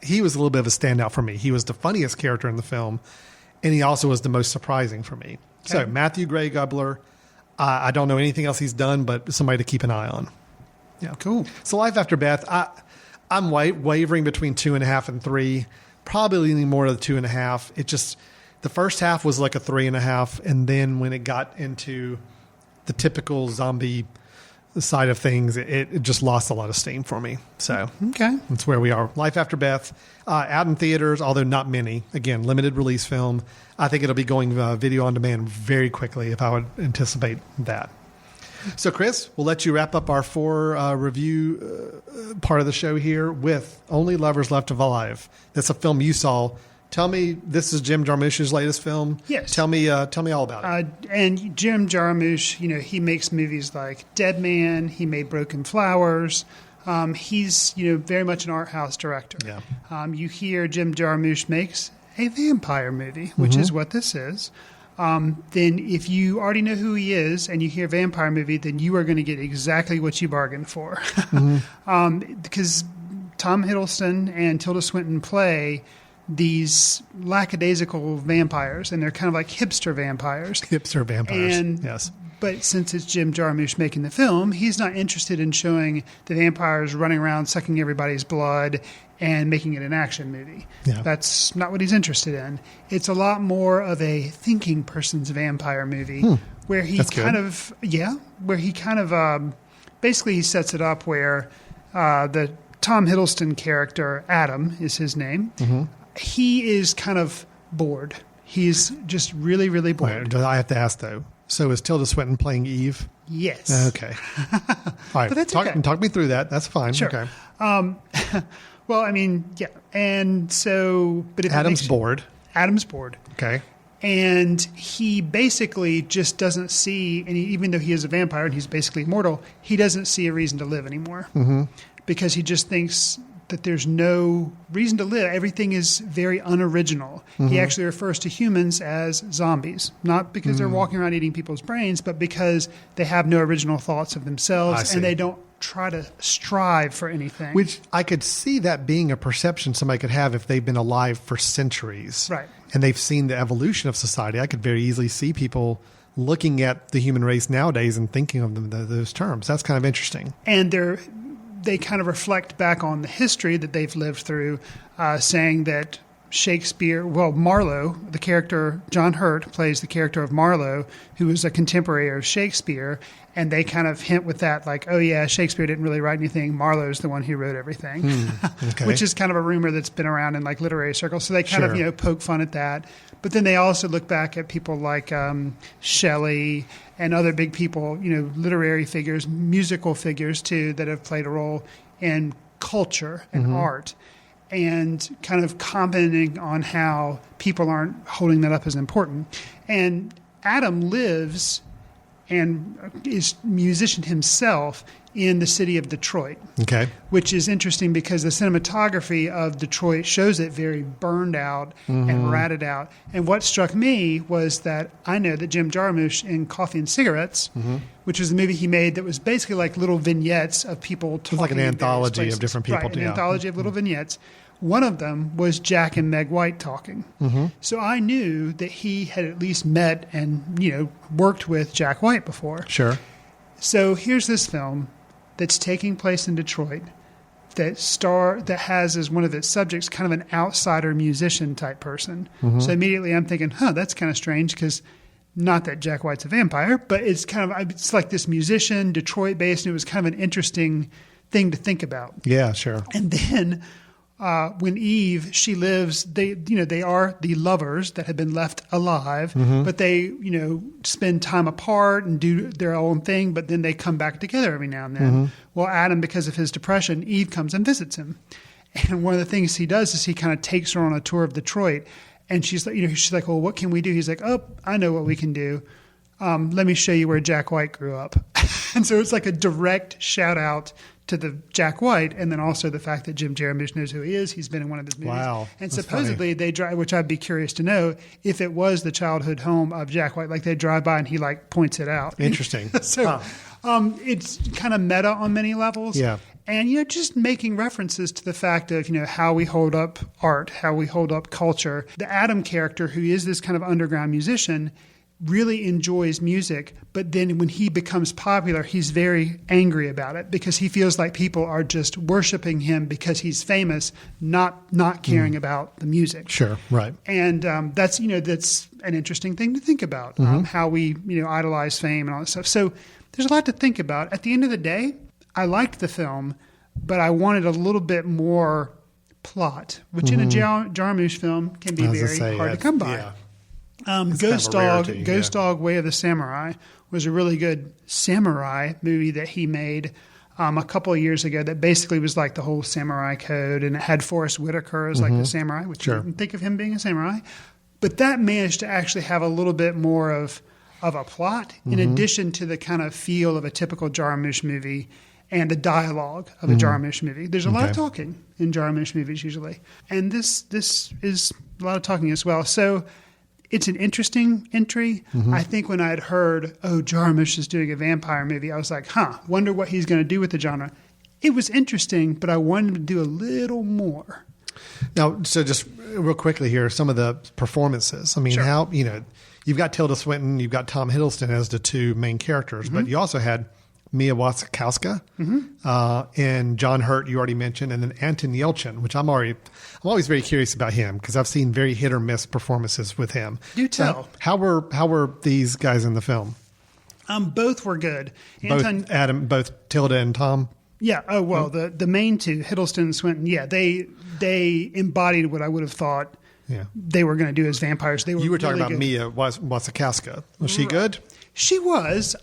he was a little bit of a standout for me. He was the funniest character in the film, and he also was the most surprising for me. Okay. So Matthew Gray Gubler, I don't know anything else he's done, but somebody to keep an eye on. Yeah, cool. So Life After Beth, I'm wavering between 2.5 and 3, probably leaning more to the 2.5. It just, the first half was like a 3.5, and then when it got into the typical zombie side of things, it just lost a lot of steam for me. So that's where we are. Life After Beth, out in theaters, although not many. Again, limited release film. I think it'll be going video on demand very quickly if I would anticipate that. So Chris, we'll let you wrap up our 4 review part of the show here with Only Lovers Left Alive. That's a film you saw. Tell me, this is Jim Jarmusch's latest film. Yes. Tell me all about it. And Jim Jarmusch, he makes movies like Dead Man. He made Broken Flowers. He's, very much an art house director. Yeah. You hear Jim Jarmusch makes a vampire movie, which is what this is. Then if you already know who he is and you hear vampire movie, then you are going to get exactly what you bargained for. Because Tom Hiddleston and Tilda Swinton play these lackadaisical vampires, and they're kind of like hipster vampires. Yes. But since it's Jim Jarmusch making the film, he's not interested in showing the vampires running around sucking everybody's blood and making it an action movie. Yeah. That's not what he's interested in. It's a lot more of a thinking person's vampire movie where he basically he sets it up where the Tom Hiddleston character, Adam is his name, he is kind of bored. He's just really, really bored. Wait, I have to ask, though. So is Tilda Swinton playing Eve? Yes. Okay. All right. But that's Talk me through that. That's fine. Sure. Okay. Well, I mean, yeah. And so... but if Adam's bored. Adam's bored. Okay. And he basically just doesn't see, and even though he is a vampire and he's basically immortal, he doesn't see a reason to live anymore. Because he just thinks that there's no reason to live. Everything is very unoriginal. He actually refers to humans as zombies, not because they're walking around eating people's brains, but because they have no original thoughts of themselves and they don't try to strive for anything. Which I could see that being a perception somebody could have if they've been alive for centuries. Right. And they've seen the evolution of society. I could very easily see people looking at the human race nowadays and thinking of them those terms. That's kind of interesting. And they kind of reflect back on the history that they've lived through, saying that Marlowe, the character, John Hurt plays the character of Marlowe, who was a contemporary of Shakespeare, and they kind of hint with that, like, oh yeah, Shakespeare didn't really write anything, Marlowe's the one who wrote everything, okay. which is kind of a rumor that's been around in like literary circles, so they kind of, poke fun at that. But then they also look back at people like Shelley and other big people, literary figures, musical figures too, that have played a role in culture and art, and kind of commenting on how people aren't holding that up as important. And Adam lives and is a musician himself in the city of Detroit, which is interesting because the cinematography of Detroit shows it very burned out and ratted out. And what struck me was that I know that Jim Jarmusch in Coffee and Cigarettes, which was the movie he made that was basically like little vignettes of people talking. It was like an anthology of different people. Right, an anthology of little vignettes. One of them was Jack and Meg White talking. So I knew that he had at least met and, worked with Jack White before. Sure. So here's this film that's taking place in Detroit that has as one of its subjects kind of an outsider musician type person. So immediately I'm thinking, that's kind of strange, because not that Jack White's a vampire, but it's like this musician, Detroit based, and it was kind of an interesting thing to think about. Yeah, sure. And then when Eve, she lives, they are the lovers that have been left alive, but they, spend time apart and do their own thing, but then they come back together every now and then. Well, Adam, because of his depression, Eve comes and visits him. And one of the things he does is he kind of takes her on a tour of Detroit, and she's like, well, what can we do? He's like, oh, I know what we can do. Let me show you where Jack White grew up. And so it's like a direct shout out to the Jack White, and then also the fact that Jim Jarmusch knows who he is. He's been in one of his movies. Wow. And supposedly they drive, which I'd be curious to know, if it was the childhood home of Jack White, like they drive by and he like points it out. Interesting. So it's kind of meta on many levels. Yeah. And, just making references to the fact of, how we hold up art, how we hold up culture. The Adam character, who is this kind of underground musician, really enjoys music, but then when he becomes popular, he's very angry about it because he feels like people are just worshiping him because he's famous, not caring about the music. Sure, right. And that's an interesting thing to think about, how we idolize fame and all that stuff. So there's a lot to think about. At the end of the day, I liked the film, but I wanted a little bit more plot, which in a Jarmusch film can be very hard to come by. Yeah. Ghost Dog, Way of the Samurai was a really good samurai movie that he made a couple of years ago that basically was like the whole samurai code, and it had Forrest Whitaker as like the samurai, which you wouldn't think of him being a samurai. But that managed to actually have a little bit more of a plot in addition to the kind of feel of a typical Jarmusch movie and the dialogue of a Jarmusch movie. There's a lot of talking in Jarmusch movies usually. And this is a lot of talking as well. So it's an interesting entry. I think when I had heard, Jarmusch is doing a vampire movie, I was like, wonder what he's going to do with the genre. It was interesting, but I wanted him to do a little more. Now, so just real quickly here, some of the performances. I mean, how, you've got Tilda Swinton, you've got Tom Hiddleston as the two main characters, but you also had Mia Wasikowska and John Hurt, you already mentioned, and then Anton Yelchin, which I'm always very curious about him because I've seen very hit or miss performances with him. Do tell. How were these guys in the film? Both were good. Both Tilda and Tom. Yeah. Oh well, the main two, Hiddleston and Swinton. Yeah, they embodied what I would have thought. Yeah. They were going to do as vampires. They were. You were talking really about good. Mia Wasikowska. Was she good? She was.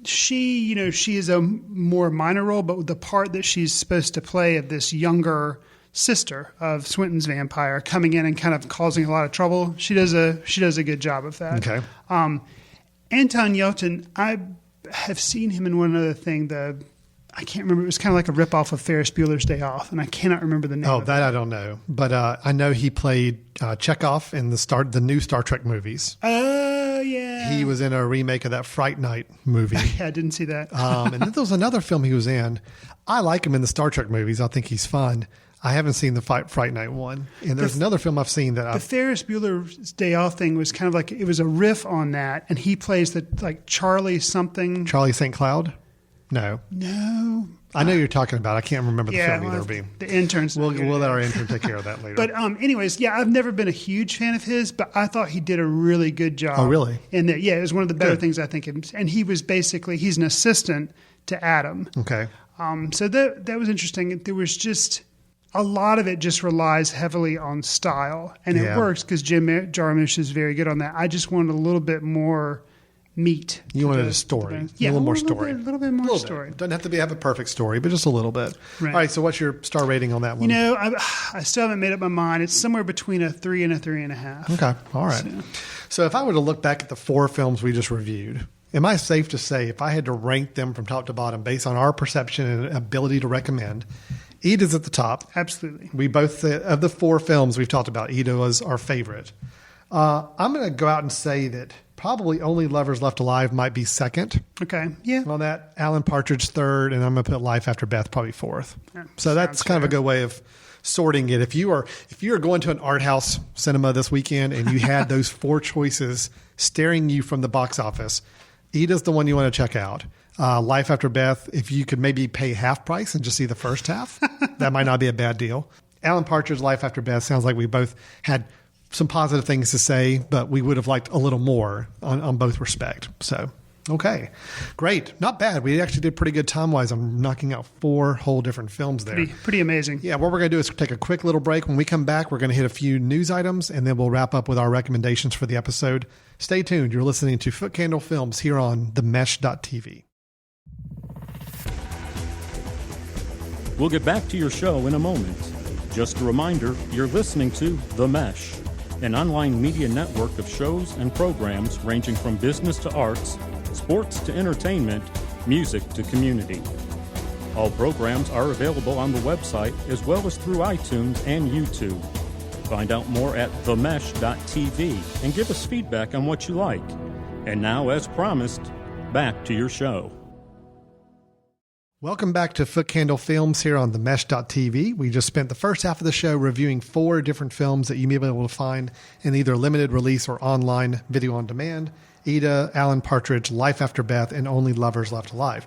She, she is a more minor role, but the part that she's supposed to play of this younger sister of Swinton's vampire coming in and kind of causing a lot of trouble, she does a good job of that. Okay. Anton Yelchin, I have seen him in one other thing. I can't remember. It was kind of like a ripoff of Ferris Bueller's Day Off, and I cannot remember the name. Oh, that I don't know, but I know he played Chekhov in the new Star Trek movies. Oh yeah, he was in a remake of that Fright Night movie. Yeah, I didn't see that. And then there was another film he was in. I like him in the Star Trek movies. I think he's fun. I haven't seen the Fright Night one, and there's another film I've seen that the Ferris Bueller's Day Off thing was kind of like it was a riff on that, and he plays the like Charlie something. Charlie St. Cloud. No. I know you're talking about. I can't remember the film either. The interns. We'll let our intern take care of that later. But anyways, I've never been a huge fan of his, but I thought he did a really good job. Oh, really? And it was one of the better things I think. And he was he's an assistant to Adam. Okay. So that was interesting. There was just a lot of it just relies heavily on style, and it works because Jim Jarmusch is very good on that. I just wanted a little bit more meat. You wanted a story. A little more story. A little bit more story. Doesn't have to have a perfect story, but just a little bit. Right. All right, so what's your star rating on that one? I still haven't made up my mind. It's somewhere between a 3 and a 3.5. Okay, all right. So if I were to look back at the 4 films we just reviewed, am I safe to say if I had to rank them from top to bottom based on our perception and ability to recommend, Ida's at the top. Absolutely. We both, of the 4 films we've talked about, Ida was our favorite. I'm going to go out and say that probably Only Lovers Left Alive might be second. Okay. Yeah. On that, Alan Partridge third, and I'm going to put Life After Beth probably fourth. Yeah, so that's kind of a good way of sorting it. If you are going to an art house cinema this weekend and you had those 4 choices staring you from the box office, Ida's the one you want to check out. Life After Beth, if you could maybe pay half price and just see the first half, that might not be a bad deal. Alan Partridge, Life After Beth, sounds like we both had some positive things to say, but we would have liked a little more on both respect. So, okay, great. Not bad. We actually did pretty good time-wise on knocking out 4 whole different films there. Pretty amazing. Yeah, what we're going to do is take a quick little break. When we come back, we're going to hit a few news items, and then we'll wrap up with our recommendations for the episode. Stay tuned. You're listening to Footcandle Films here on themesh.tv. We'll get back to your show in a moment. Just a reminder, you're listening to The Mesh, an online media network of shows and programs ranging from business to arts, sports to entertainment, music to community. All programs are available on the website as well as through iTunes and YouTube. Find out more at themesh.tv and give us feedback on what you like. And now, as promised, back to your show. Welcome back to Footcandle Films here on themesh.tv. We just spent the first half of the show reviewing 4 different films that you may be able to find in either limited release or online video on demand. Ida, Alan Partridge, Life After Beth, and Only Lovers Left Alive.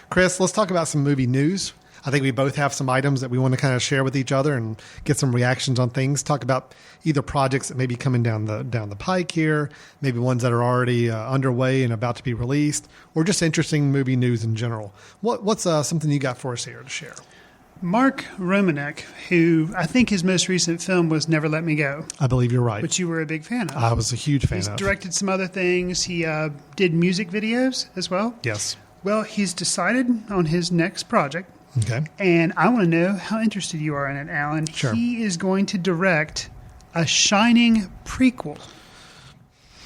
Chris, let's talk about some movie news. I think we both have some items that we want to kind of share with each other and get some reactions on things. Talk about either projects that may be coming down the pike here, maybe ones that are already underway and about to be released, or just interesting movie news in general. What's something you got for us here to share? Mark Romanek, who I think his most recent film was Never Let Me Go. I believe you're right. Which you were a big fan of. I was a huge fan of. He's directed some other things. He did music videos as well. Yes. Well, he's decided on his next project. Okay. And I want to know how interested you are in it, Alan. Sure. He is going to direct a Shining prequel.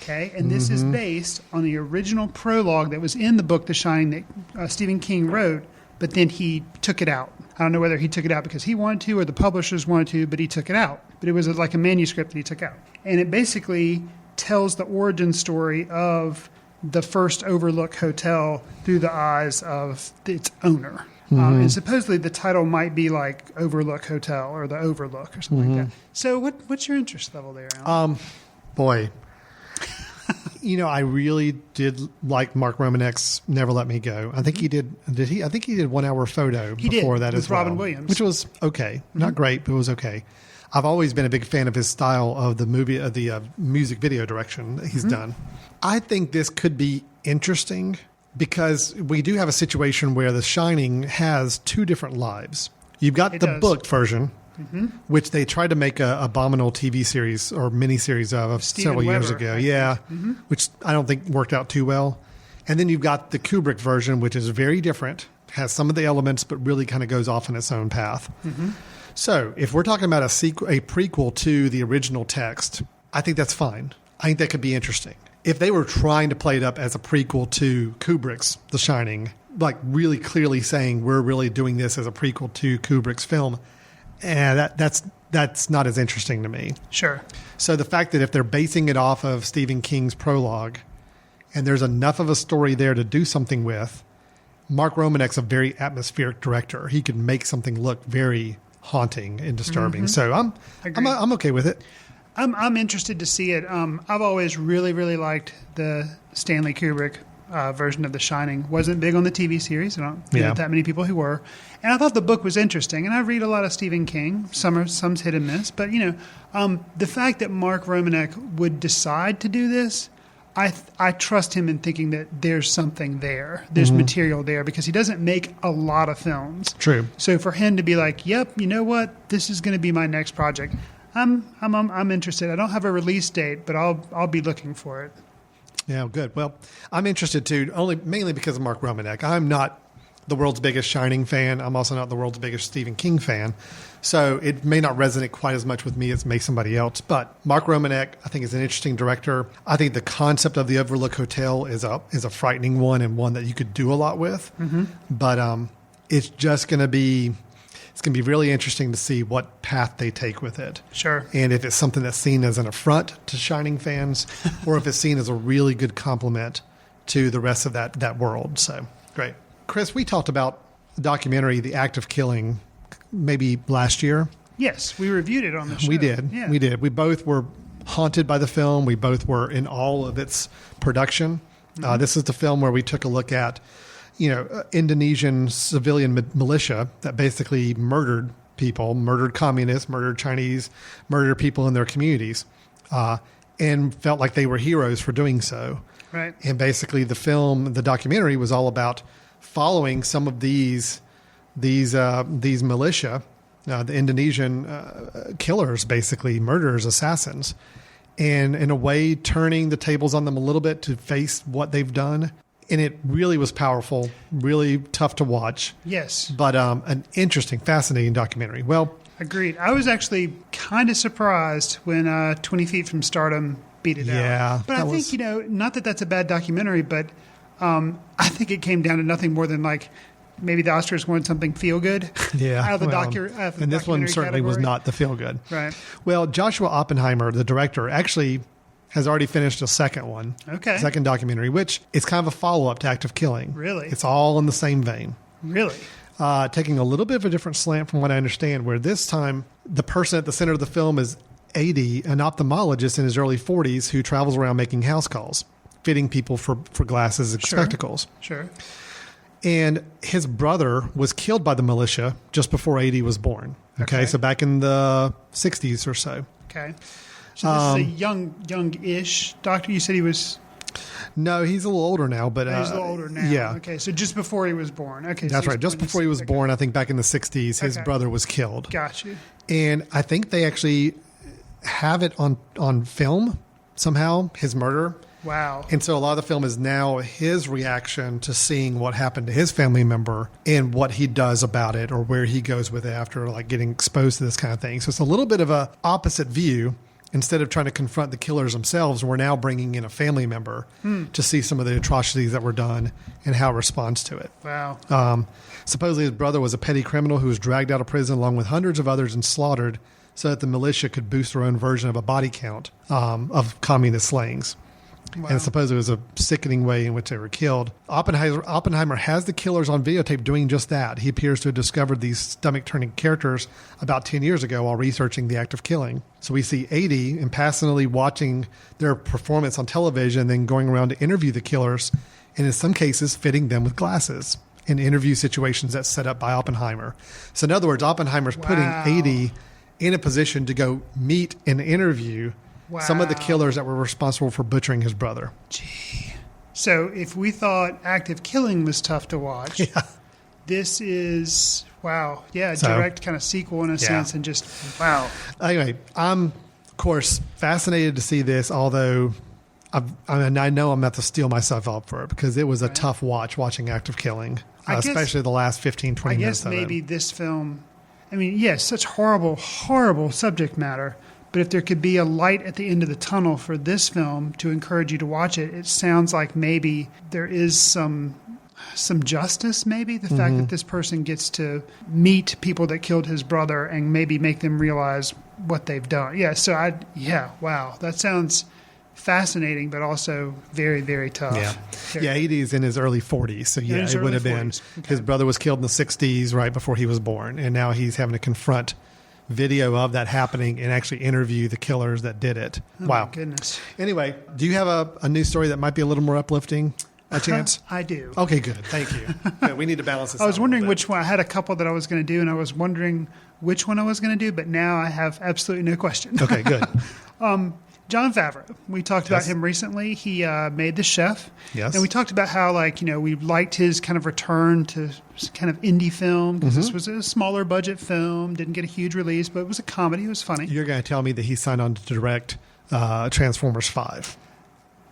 Okay. And this is based on the original prologue that was in the book The Shining that Stephen King wrote, but then he took it out. I don't know whether he took it out because he wanted to or the publishers wanted to, but he took it out. But it was like a manuscript that he took out. And it basically tells the origin story of the first Overlook Hotel through the eyes of its owner. And supposedly the title might be like Overlook Hotel or The Overlook or something like that. So what's your interest level there, Alan? Boy, I really did like Mark Romanek's Never Let Me Go. I think he did he? I think he did 1 Hour Photo before that with as well. Robin Williams. Which was okay. Not great, but it was okay. I've always been a big fan of his style of the music video direction that he's done. I think this could be interesting because we do have a situation where The Shining has 2 different lives. You've got the booked version, which they tried to make a abominable TV series or miniseries of several years ago. Yeah, which I don't think worked out too well. And then you've got the Kubrick version, which is very different, has some of the elements, but really kind of goes off in its own path. So if we're talking about a prequel to the original text, I think that's fine. I think that could be interesting. If they were trying to play it up as a prequel to Kubrick's The Shining, like really clearly saying we're really doing this as a prequel to Kubrick's film, that's not as interesting to me. Sure. So the fact that if they're basing it off of Stephen King's prologue and there's enough of a story there to do something with, Mark Romanek's a very atmospheric director. He can make something look very haunting and disturbing. So I'm okay with it. I'm interested to see it. I've always really, really liked the Stanley Kubrick version of The Shining. Wasn't big on the TV series. I don't know that many people who were. And I thought the book was interesting. And I read a lot of Stephen King. Some's hit and miss. But, the fact that Mark Romanek would decide to do this, I trust him in thinking that there's something there. There's material there because he doesn't make a lot of films. True. So for him to be like, yep, you know what? This is going to be my next project. I'm interested. I don't have a release date, but I'll be looking for it. Yeah, good. Well, I'm interested too, mainly because of Mark Romanek. I'm not the world's biggest Shining fan. I'm also not the world's biggest Stephen King fan. So it may not resonate quite as much with me as may somebody else. But Mark Romanek, I think, is an interesting director. I think the concept of the Overlook Hotel is a frightening one and one that you could do a lot with. Mm-hmm. But it's just going to be... It's going to be really interesting to see what path they take with it. Sure. And if it's something that's seen as an affront to Shining fans or if it's seen as a really good compliment to the rest of that world. So, great. Chris, we talked about the documentary, The Act of Killing, maybe last year. Yes, we reviewed it on the show. We did. Yeah. We did. We both were haunted by the film. We both were in awe of its production. Mm-hmm. This is the film where we took a look at Indonesian civilian militia that basically murdered people, murdered communists, murdered Chinese, murdered people in their communities, and felt like they were heroes for doing so. Right. And basically the documentary was all about following some of these militia, the Indonesian killers, basically murderers, assassins, and in a way turning the tables on them a little bit to face what they've done. And it really was powerful, really tough to watch. Yes. But an interesting, fascinating documentary. Well, agreed. I was actually kind of surprised when 20 Feet from Stardom beat it out. Yeah. But I think, not that that's a bad documentary, but I think it came down to nothing more than like maybe the Oscars wanted something feel good. Yeah. out of the and this one certainly was not the feel good. Right. Well, Joshua Oppenheimer, the director, actually has already finished a second one. Okay. Second documentary, which is kind of a follow-up to Act of Killing. Really? It's all in the same vein. Really? Taking a little bit of a different slant from what I understand, where this time the person at the center of the film is A.D., an ophthalmologist in his early 40s who travels around making house calls, fitting people for glasses and spectacles. Sure. And his brother was killed by the militia just before A.D. was born. Okay. So back in the 60s or so. Okay. So this is a young-ish doctor. You said he was... No, he's a little older now. But he's a little older now. Yeah. Okay, so just before he was born. Okay, that's right. Just before he was born, I think back in the 60s, his brother was killed. Got you. And I think they actually have it on film somehow, his murder. Wow. And so a lot of the film is now his reaction to seeing what happened to his family member and what he does about it or where he goes with it after like getting exposed to this kind of thing. So it's a little bit of a opposite view. Instead of trying to confront the killers themselves, we're now bringing in a family member to see some of the atrocities that were done and how it responds to it. Wow. Supposedly his brother was a petty criminal who was dragged out of prison along with hundreds of others and slaughtered so that the militia could boost their own version of a body count of communist slayings. Wow. And supposedly it was a sickening way in which they were killed. Oppenheimer has the killers on videotape doing just that. He appears to have discovered these stomach-turning characters about 10 years ago while researching The Act of Killing. So we see A.D. impassively watching their performance on television, then going around to interview the killers, and in some cases fitting them with glasses in interview situations that's set up by Oppenheimer. So in other words, Oppenheimer's putting A.D. in a position to go meet and interview some of the killers that were responsible for butchering his brother. Gee. So if we thought Act of Killing was tough to watch, this is, wow. Yeah, direct kind of sequel in a sense and just, wow. Anyway, I'm, of course, fascinated to see this, although I know I'm going to have to steel myself up for it because it was a tough watching Act of Killing, especially the last 15, 20 minutes of it. I guess maybe this film, I mean, yes, such horrible, horrible subject matter. But if there could be a light at the end of the tunnel for this film to encourage you to watch it, it sounds like maybe there is some justice, maybe. The fact that this person gets to meet people that killed his brother and maybe make them realize what they've done. Yeah, so wow. That sounds fascinating, but also very, very tough. Yeah, A.D. is in his early 40s. So, it would have been. His brother was killed in the 60s right before he was born. And now he's having to confront video of that happening and actually interview the killers that did it. Oh, wow. My goodness. Anyway, do you have a news story that might be a little more uplifting? a chance? I do. Okay, good. Thank you. Good. We need to balance this out. I was wondering which one. I had a couple that I was going to do, and I was wondering which one I was going to do, but now I have absolutely no question. Okay, good. John Favreau. We talked about him recently. He made The Chef. Yes. And we talked about how, we liked his kind of return to kind of indie film, because this was a smaller budget film, didn't get a huge release, but it was a comedy. It was funny. You're going to tell me that he signed on to direct Transformers 5.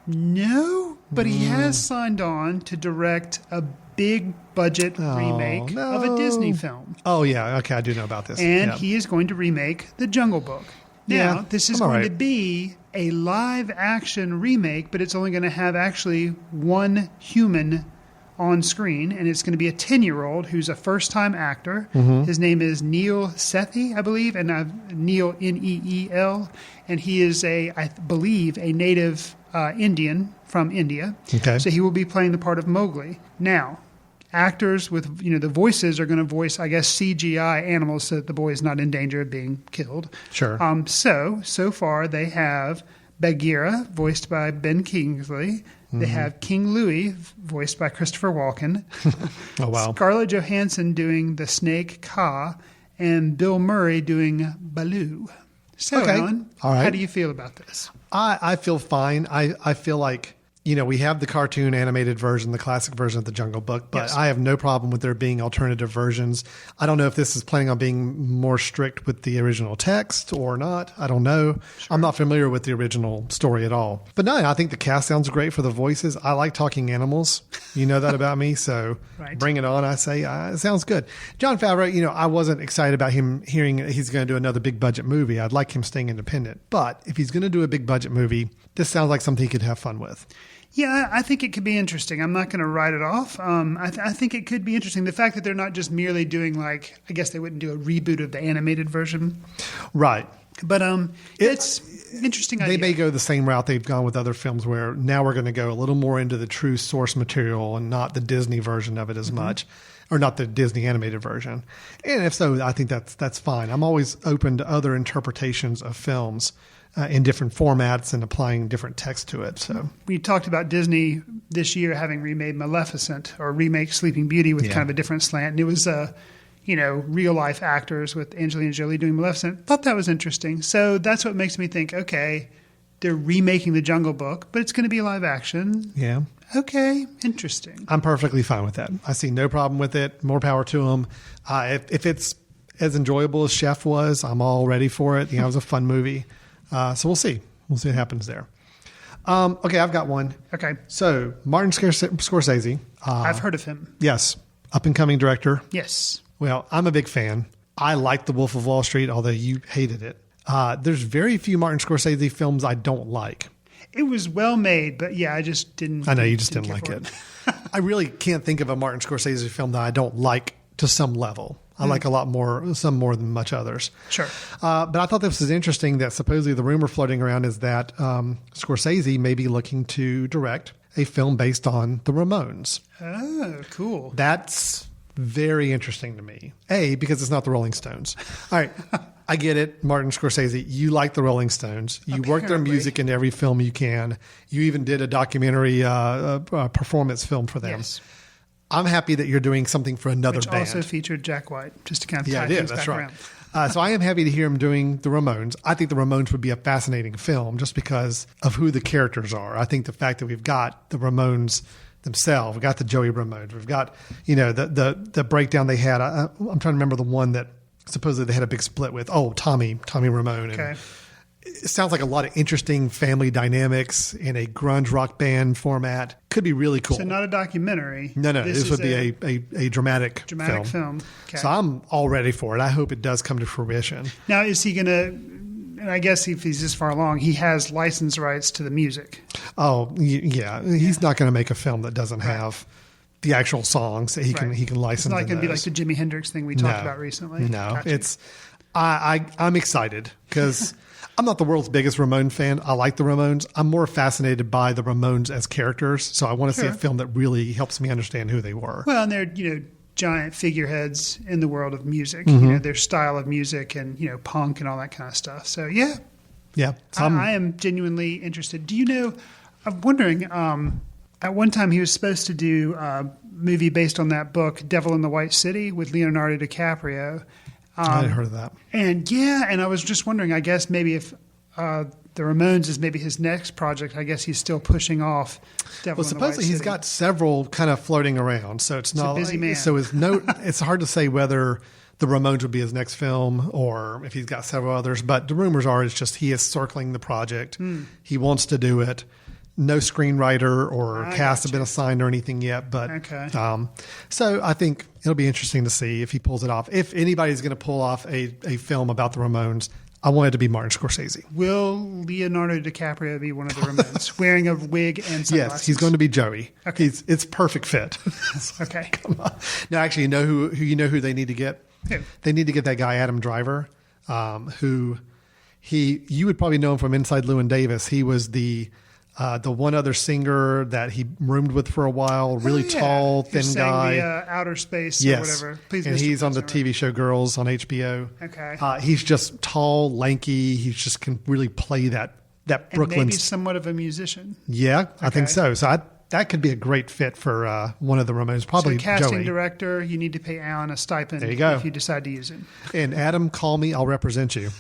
No, but he has signed on to direct a big budget remake of a Disney film. Oh, yeah. Okay, I do know about this. And he is going to remake The Jungle Book. Now, this is going to be a live action remake, but it's only going to have actually one human on screen, and it's going to be a 10-year-old who's a first-time actor. His name is Neil Sethi, I believe, and Neil, Neel, and he is I believe, a native Indian from India. Okay. So he will be playing the part of Mowgli. Now, actors with, the voices are going to voice, I guess, CGI animals so that the boy is not in danger of being killed. Sure. So far they have Bagheera, voiced by Ben Kingsley. They have King Louie, voiced by Christopher Walken. Oh, wow. Scarlett Johansson doing the snake Kaa, and Bill Murray doing Baloo. So, Alan, all right. How do you feel about this? I feel fine. I feel like, we have the cartoon animated version, the classic version of the Jungle Book, but I have no problem with there being alternative versions. I don't know if this is planning on being more strict with the original text or not. I don't know. Sure. I'm not familiar with the original story at all. But no, I think the cast sounds great for the voices. I like talking animals. You know that about me, so bring it on, I say. It sounds good. Jon Favreau, I wasn't excited about him hearing he's going to do another big budget movie. I'd like him staying independent. But if he's going to do a big budget movie, this sounds like something he could have fun with. Yeah, I think it could be interesting. I'm not going to write it off. I think it could be interesting. The fact that they're not just merely doing I guess they wouldn't do a reboot of the animated version. Right. But it's interesting idea. They may go the same route they've gone with other films, where now we're going to go a little more into the true source material and not the Disney version of it as much, or not the Disney animated version. And if so, I think that's fine. I'm always open to other interpretations of films in different formats and applying different text to it. So we talked about Disney this year having remade Maleficent, or remake Sleeping Beauty with kind of a different slant. And it was, real life actors with Angelina Jolie doing Maleficent. Thought that was interesting. So that's what makes me think, okay, they're remaking The Jungle Book, but it's going to be live action. Yeah. Okay. Interesting. I'm perfectly fine with that. I see no problem with it. More power to them. If it's as enjoyable as Chef was, I'm all ready for it. It was a fun movie. So we'll see. We'll see what happens there. Okay, I've got one. Okay. So Martin Scorsese. I've heard of him. Yes. Up-and-coming director. Yes. Well, I'm a big fan. I like The Wolf of Wall Street, although you hated it. There's very few Martin Scorsese films I don't like. It was well made, but I just didn't. I know, you just didn't like it. I really can't think of a Martin Scorsese film that I don't like to some level. I like a lot more, some more than much others. Sure. But I thought this was interesting that supposedly the rumor floating around is that Scorsese may be looking to direct a film based on the Ramones. Oh, cool. That's very interesting to me. A, because it's not the Rolling Stones. All right. I get it. Martin Scorsese, you like the Rolling Stones. You work their music in every film you can. You even did a documentary performance film for them. Yes. I'm happy that you're doing something for another band. Which also featured Jack White, just to kind of tie things back around. So I am happy to hear him doing the Ramones. I think the Ramones would be a fascinating film just because of who the characters are. I think the fact that we've got the Ramones themselves, we've got the Joey Ramones, we've got, the breakdown they had. I'm trying to remember the one that supposedly they had a big split with. Oh, Tommy Ramone. Okay. And it sounds like a lot of interesting family dynamics in a grunge rock band format. Could be really cool. So not a documentary. No. This would be a dramatic film. Okay. So I'm all ready for it. I hope it does come to fruition. Now, is he going to, and I guess if he's this far along, he has license rights to the music. Oh, yeah. He's not going to make a film that doesn't have the actual songs that he can license. It's not going to be like the Jimi Hendrix thing we talked about recently. No, Gotcha. I'm excited because I'm not the world's biggest Ramone fan. I like the Ramones. I'm more fascinated by the Ramones as characters. So I want to see a film that really helps me understand who they were. Well, and they're, giant figureheads in the world of music, their style of music and, punk and all that kind of stuff. So, yeah. Yeah. I am genuinely interested. Do you know, I'm wondering, At one time, he was supposed to do a movie based on that book, Devil in the White City, with Leonardo DiCaprio. I hadn't heard of that. And I was just wondering, I guess maybe if the Ramones is maybe his next project, I guess he's still pushing off Devil in the White supposedly City. he's got several kind of floating around, so it's not a busy man. So it's hard to say whether the Ramones would be his next film or if he's got several others. But the rumors are it's just he is circling the project. He wants to do it. No screenwriter or cast have been assigned or anything yet. But so I think it'll be interesting to see if he pulls it off. If anybody's going to pull off a film about the Ramones, I want it to be Martin Scorsese. Will Leonardo DiCaprio be one of the Ramones, wearing a wig and sunglasses? Yes, he's going to be Joey. Okay. It's perfect fit. Okay. Come on. Now, actually, you know who they need to get? Who? They need to get that guy Adam Driver, you would probably know him from Inside Llewyn Davis. He was the one other singer that he roomed with for a while, really tall, thin guy. The Outer Space or whatever. Please, and he's on the TV show Girls on HBO. Okay. He's just tall, lanky. He just can really play that Brooklyn. And maybe somewhat of a musician. Yeah, okay. I think so. So that could be a great fit for one of the Ramones. Probably so casting Joey. Director, you need to pay Alan a stipend there you go. if you decide to use it. And Adam, call me. I'll represent you.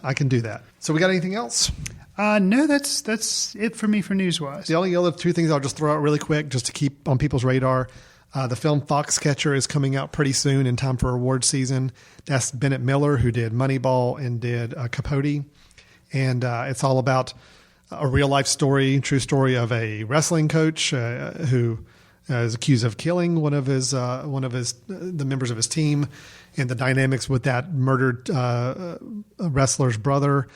I can do that. So we got anything else? No, that's it for me for news-wise. The only other two things I'll just throw out really quick just to keep on people's radar. The film Foxcatcher is coming out pretty soon in time for award season. That's Bennett Miller, who did Moneyball and did Capote. And it's all about a real-life story, true story of a wrestling coach who is accused of killing one of the members of his team, and the dynamics with that murdered wrestler's brother.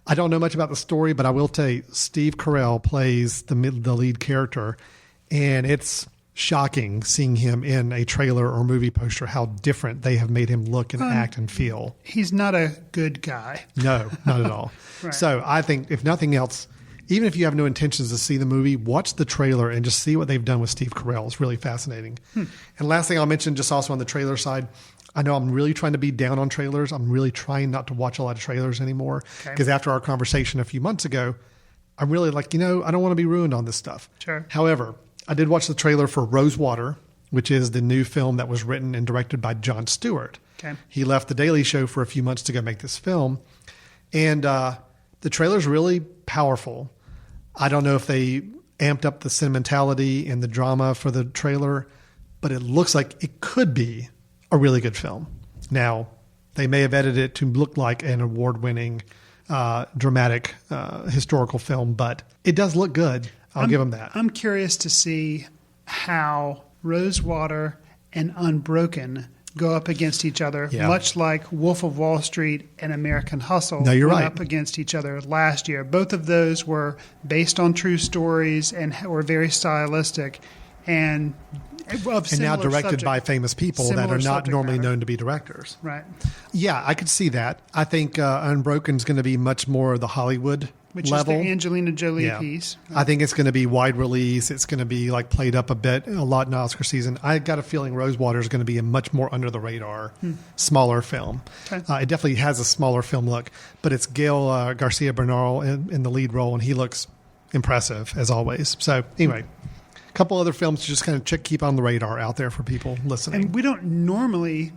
I don't know much about the story, but I will tell you, Steve Carell plays the lead character, and it's shocking seeing him in a trailer or movie poster, how different they have made him look and act and feel. He's not a good guy. No, not at all. Right. So I think, if nothing else, even if you have no intentions to see the movie, watch the trailer and just see what they've done with Steve Carell. It's really fascinating. And last thing I'll mention, just also on the trailer side, I know I'm really trying to be down on trailers. I'm really trying not to watch a lot of trailers anymore because after our conversation a few months ago, I'm really like, I don't want to be ruined on this stuff. Sure. However, I did watch the trailer for Rosewater, which is the new film that was written and directed by Jon Stewart. Okay. He left The Daily Show for a few months to go make this film. And the trailer's really powerful. I don't know if they amped up the sentimentality and the drama for the trailer, but it looks like it could be a really good film. Now, they may have edited it to look like an award-winning, dramatic, historical film, but it does look good. I'll give them that. I'm curious to see how Rosewater and Unbroken go up against each other, much like Wolf of Wall Street and American Hustle went up against each other last year. Both of those were based on true stories and were very stylistic and now directed by famous people that are not normally known to be directors. Right. Yeah, I could see that. I think Unbroken is going to be much more the Hollywood which level. Is the Angelina Jolie piece. I think it's going to be wide release. It's going to be like played up a lot in Oscar season. I got a feeling Rosewater is going to be a much more under the radar, smaller film. Okay. It definitely has a smaller film look, but it's Gael Garcia Bernal in the lead role, and he looks impressive as always. So anyway, a couple other films to just kind of keep on the radar out there for people listening. And we don't normally,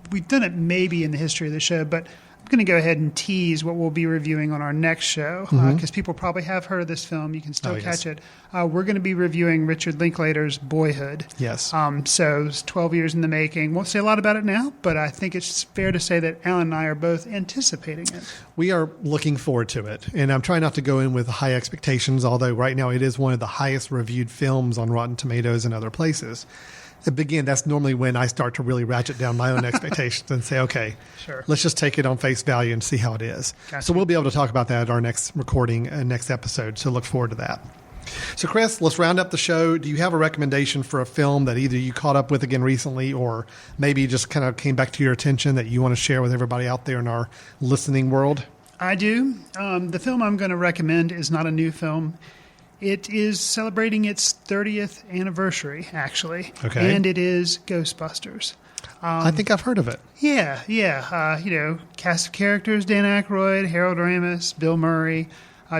we've done it maybe in the history of the show, but I'm going to go ahead and tease what we'll be reviewing on our next show because people probably have heard of this film. You can still catch it. We're going to be reviewing Richard Linklater's Boyhood. Yes. So it's 12 years in the making. Won't say a lot about it now, but I think it's fair to say that Alan and I are both anticipating it. We are looking forward to it. And I'm trying not to go in with high expectations, although right now it is one of the highest reviewed films on Rotten Tomatoes and other places. Again, that's normally when I start to really ratchet down my own expectations and say, okay, let's just take it on face value and see how it is. Gotcha. So we'll be able to talk about that at our next recording and next episode. So look forward to that. So Chris, let's round up the show. Do you have a recommendation for a film that either you caught up with again recently or maybe just kind of came back to your attention that you want to share with everybody out there in our listening world? I do. The film I'm going to recommend is not a new film. It is celebrating its 30th anniversary, actually. Okay. And it is Ghostbusters. I think I've heard of it. Yeah. Cast of characters, Dan Aykroyd, Harold Ramis, Bill Murray,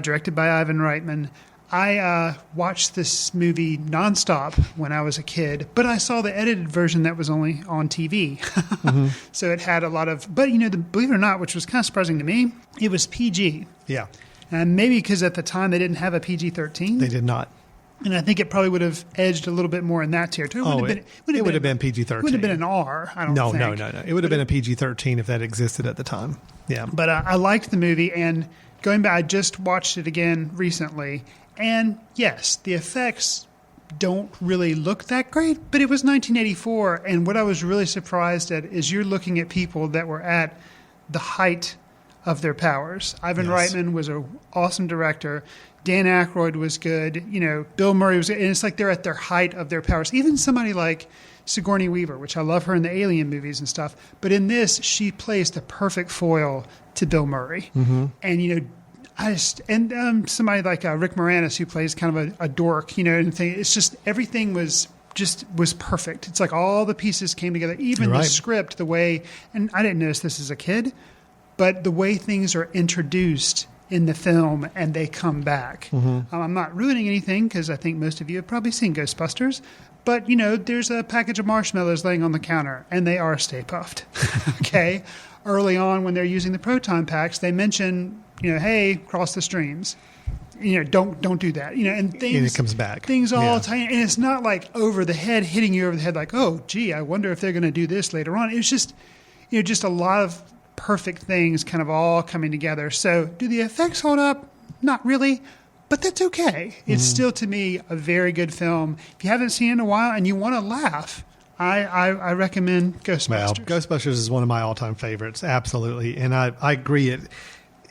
directed by Ivan Reitman. I watched this movie nonstop when I was a kid, but I saw the edited version that was only on TV. Mm-hmm. So it had a lot of, but believe it or not, which was kind of surprising to me, it was PG. Yeah. And maybe because at the time they didn't have a PG-13. They did not. And I think it probably would have edged a little bit more in that territory. It would have been PG-13. It would have been an R, I don't think. No. It would have been a PG-13 if that existed at the time. Yeah. But I liked the movie, and going back, I just watched it again recently. And yes, the effects don't really look that great, but it was 1984. And what I was really surprised at is you're looking at people that were at the height of their powers. Ivan Reitman was an awesome director. Dan Aykroyd was good. Bill Murray was good. And it's like they're at their height of their powers. Even somebody like Sigourney Weaver, which I love her in the Alien movies and stuff. But in this, she plays the perfect foil to Bill Murray. Mm-hmm. And somebody like Rick Moranis, who plays kind of a dork, and it's just everything was perfect. It's like all the pieces came together. Even the script, the way, and I didn't notice this as a kid, but the way things are introduced in the film and they come back. Mm-hmm. I'm not ruining anything because I think most of you have probably seen Ghostbusters. But, there's a package of marshmallows laying on the counter, and they are Stay Puffed. Okay? Early on, when they're using the proton packs, they mention, hey, cross the streams. Don't do that. And things. And it comes back. Things all tiny. And it's not like over the head, hitting you over the head like, oh, gee, I wonder if they're going to do this later on. It's just, just a lot of perfect things kind of all coming together. So do the effects hold up? Not really. But that's okay. It's still, to me, a very good film. If you haven't seen it in a while and you want to laugh, I recommend Ghostbusters. Well, Ghostbusters is one of my all-time favorites, absolutely. And I agree.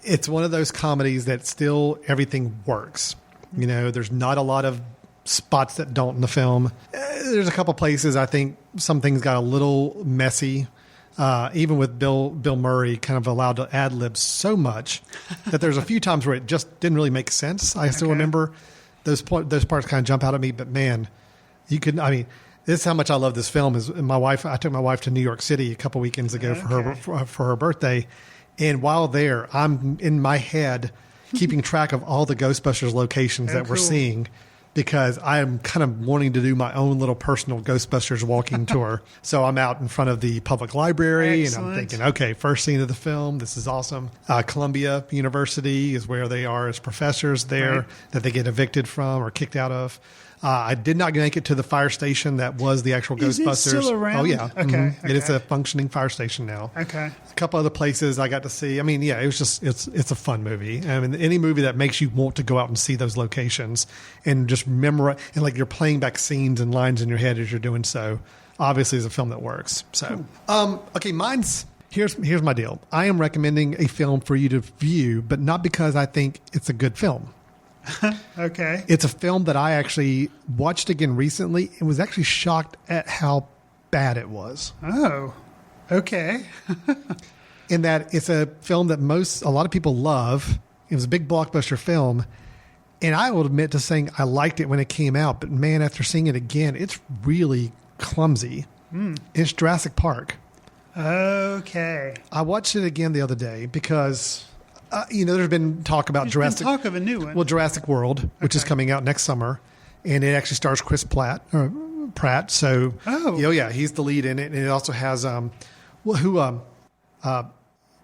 It's one of those comedies that still everything works. There's not a lot of spots that don't in the film. There's a couple places I think some things got a little messy. Even with Bill Murray kind of allowed to ad-lib so much that there's a few times where it just didn't really make sense. I still remember those parts kind of jump out at me. But man, this is how much I love this film. Is I took my wife to New York City a couple weekends ago for her birthday. And while there, I'm in my head keeping track of all the Ghostbusters locations that we're seeing, because I am kind of wanting to do my own little personal Ghostbusters walking tour. So I'm out in front of the public library. Excellent. And I'm thinking, okay, first scene of the film. This is awesome. Columbia University is where they are as professors there that they get evicted from or kicked out of. I did not make it to the fire station that was the actual Ghostbusters. Is it still around? Oh, yeah. Okay. Mm-hmm. It is a functioning fire station now. Okay. A couple other places I got to see. It was just, it's a fun movie. Any movie that makes you want to go out and see those locations and just memorize, and like you're playing back scenes and lines in your head as you're doing so, obviously is a film that works. So, okay, here's my deal. I am recommending a film for you to view, but not because I think it's a good film. Okay. It's a film that I actually watched again recently and was actually shocked at how bad it was. Oh, okay. In that it's a film that a lot of people love. It was a big blockbuster film. And I will admit to saying I liked it when it came out, but man, after seeing it again, it's really clumsy. It's Jurassic Park. Okay. I watched it again the other day because... there's been talk about Jurassic. Talk of a new one. Well, Jurassic World, which is coming out next summer, and it actually stars Chris Pratt. So, he's the lead in it, and it also has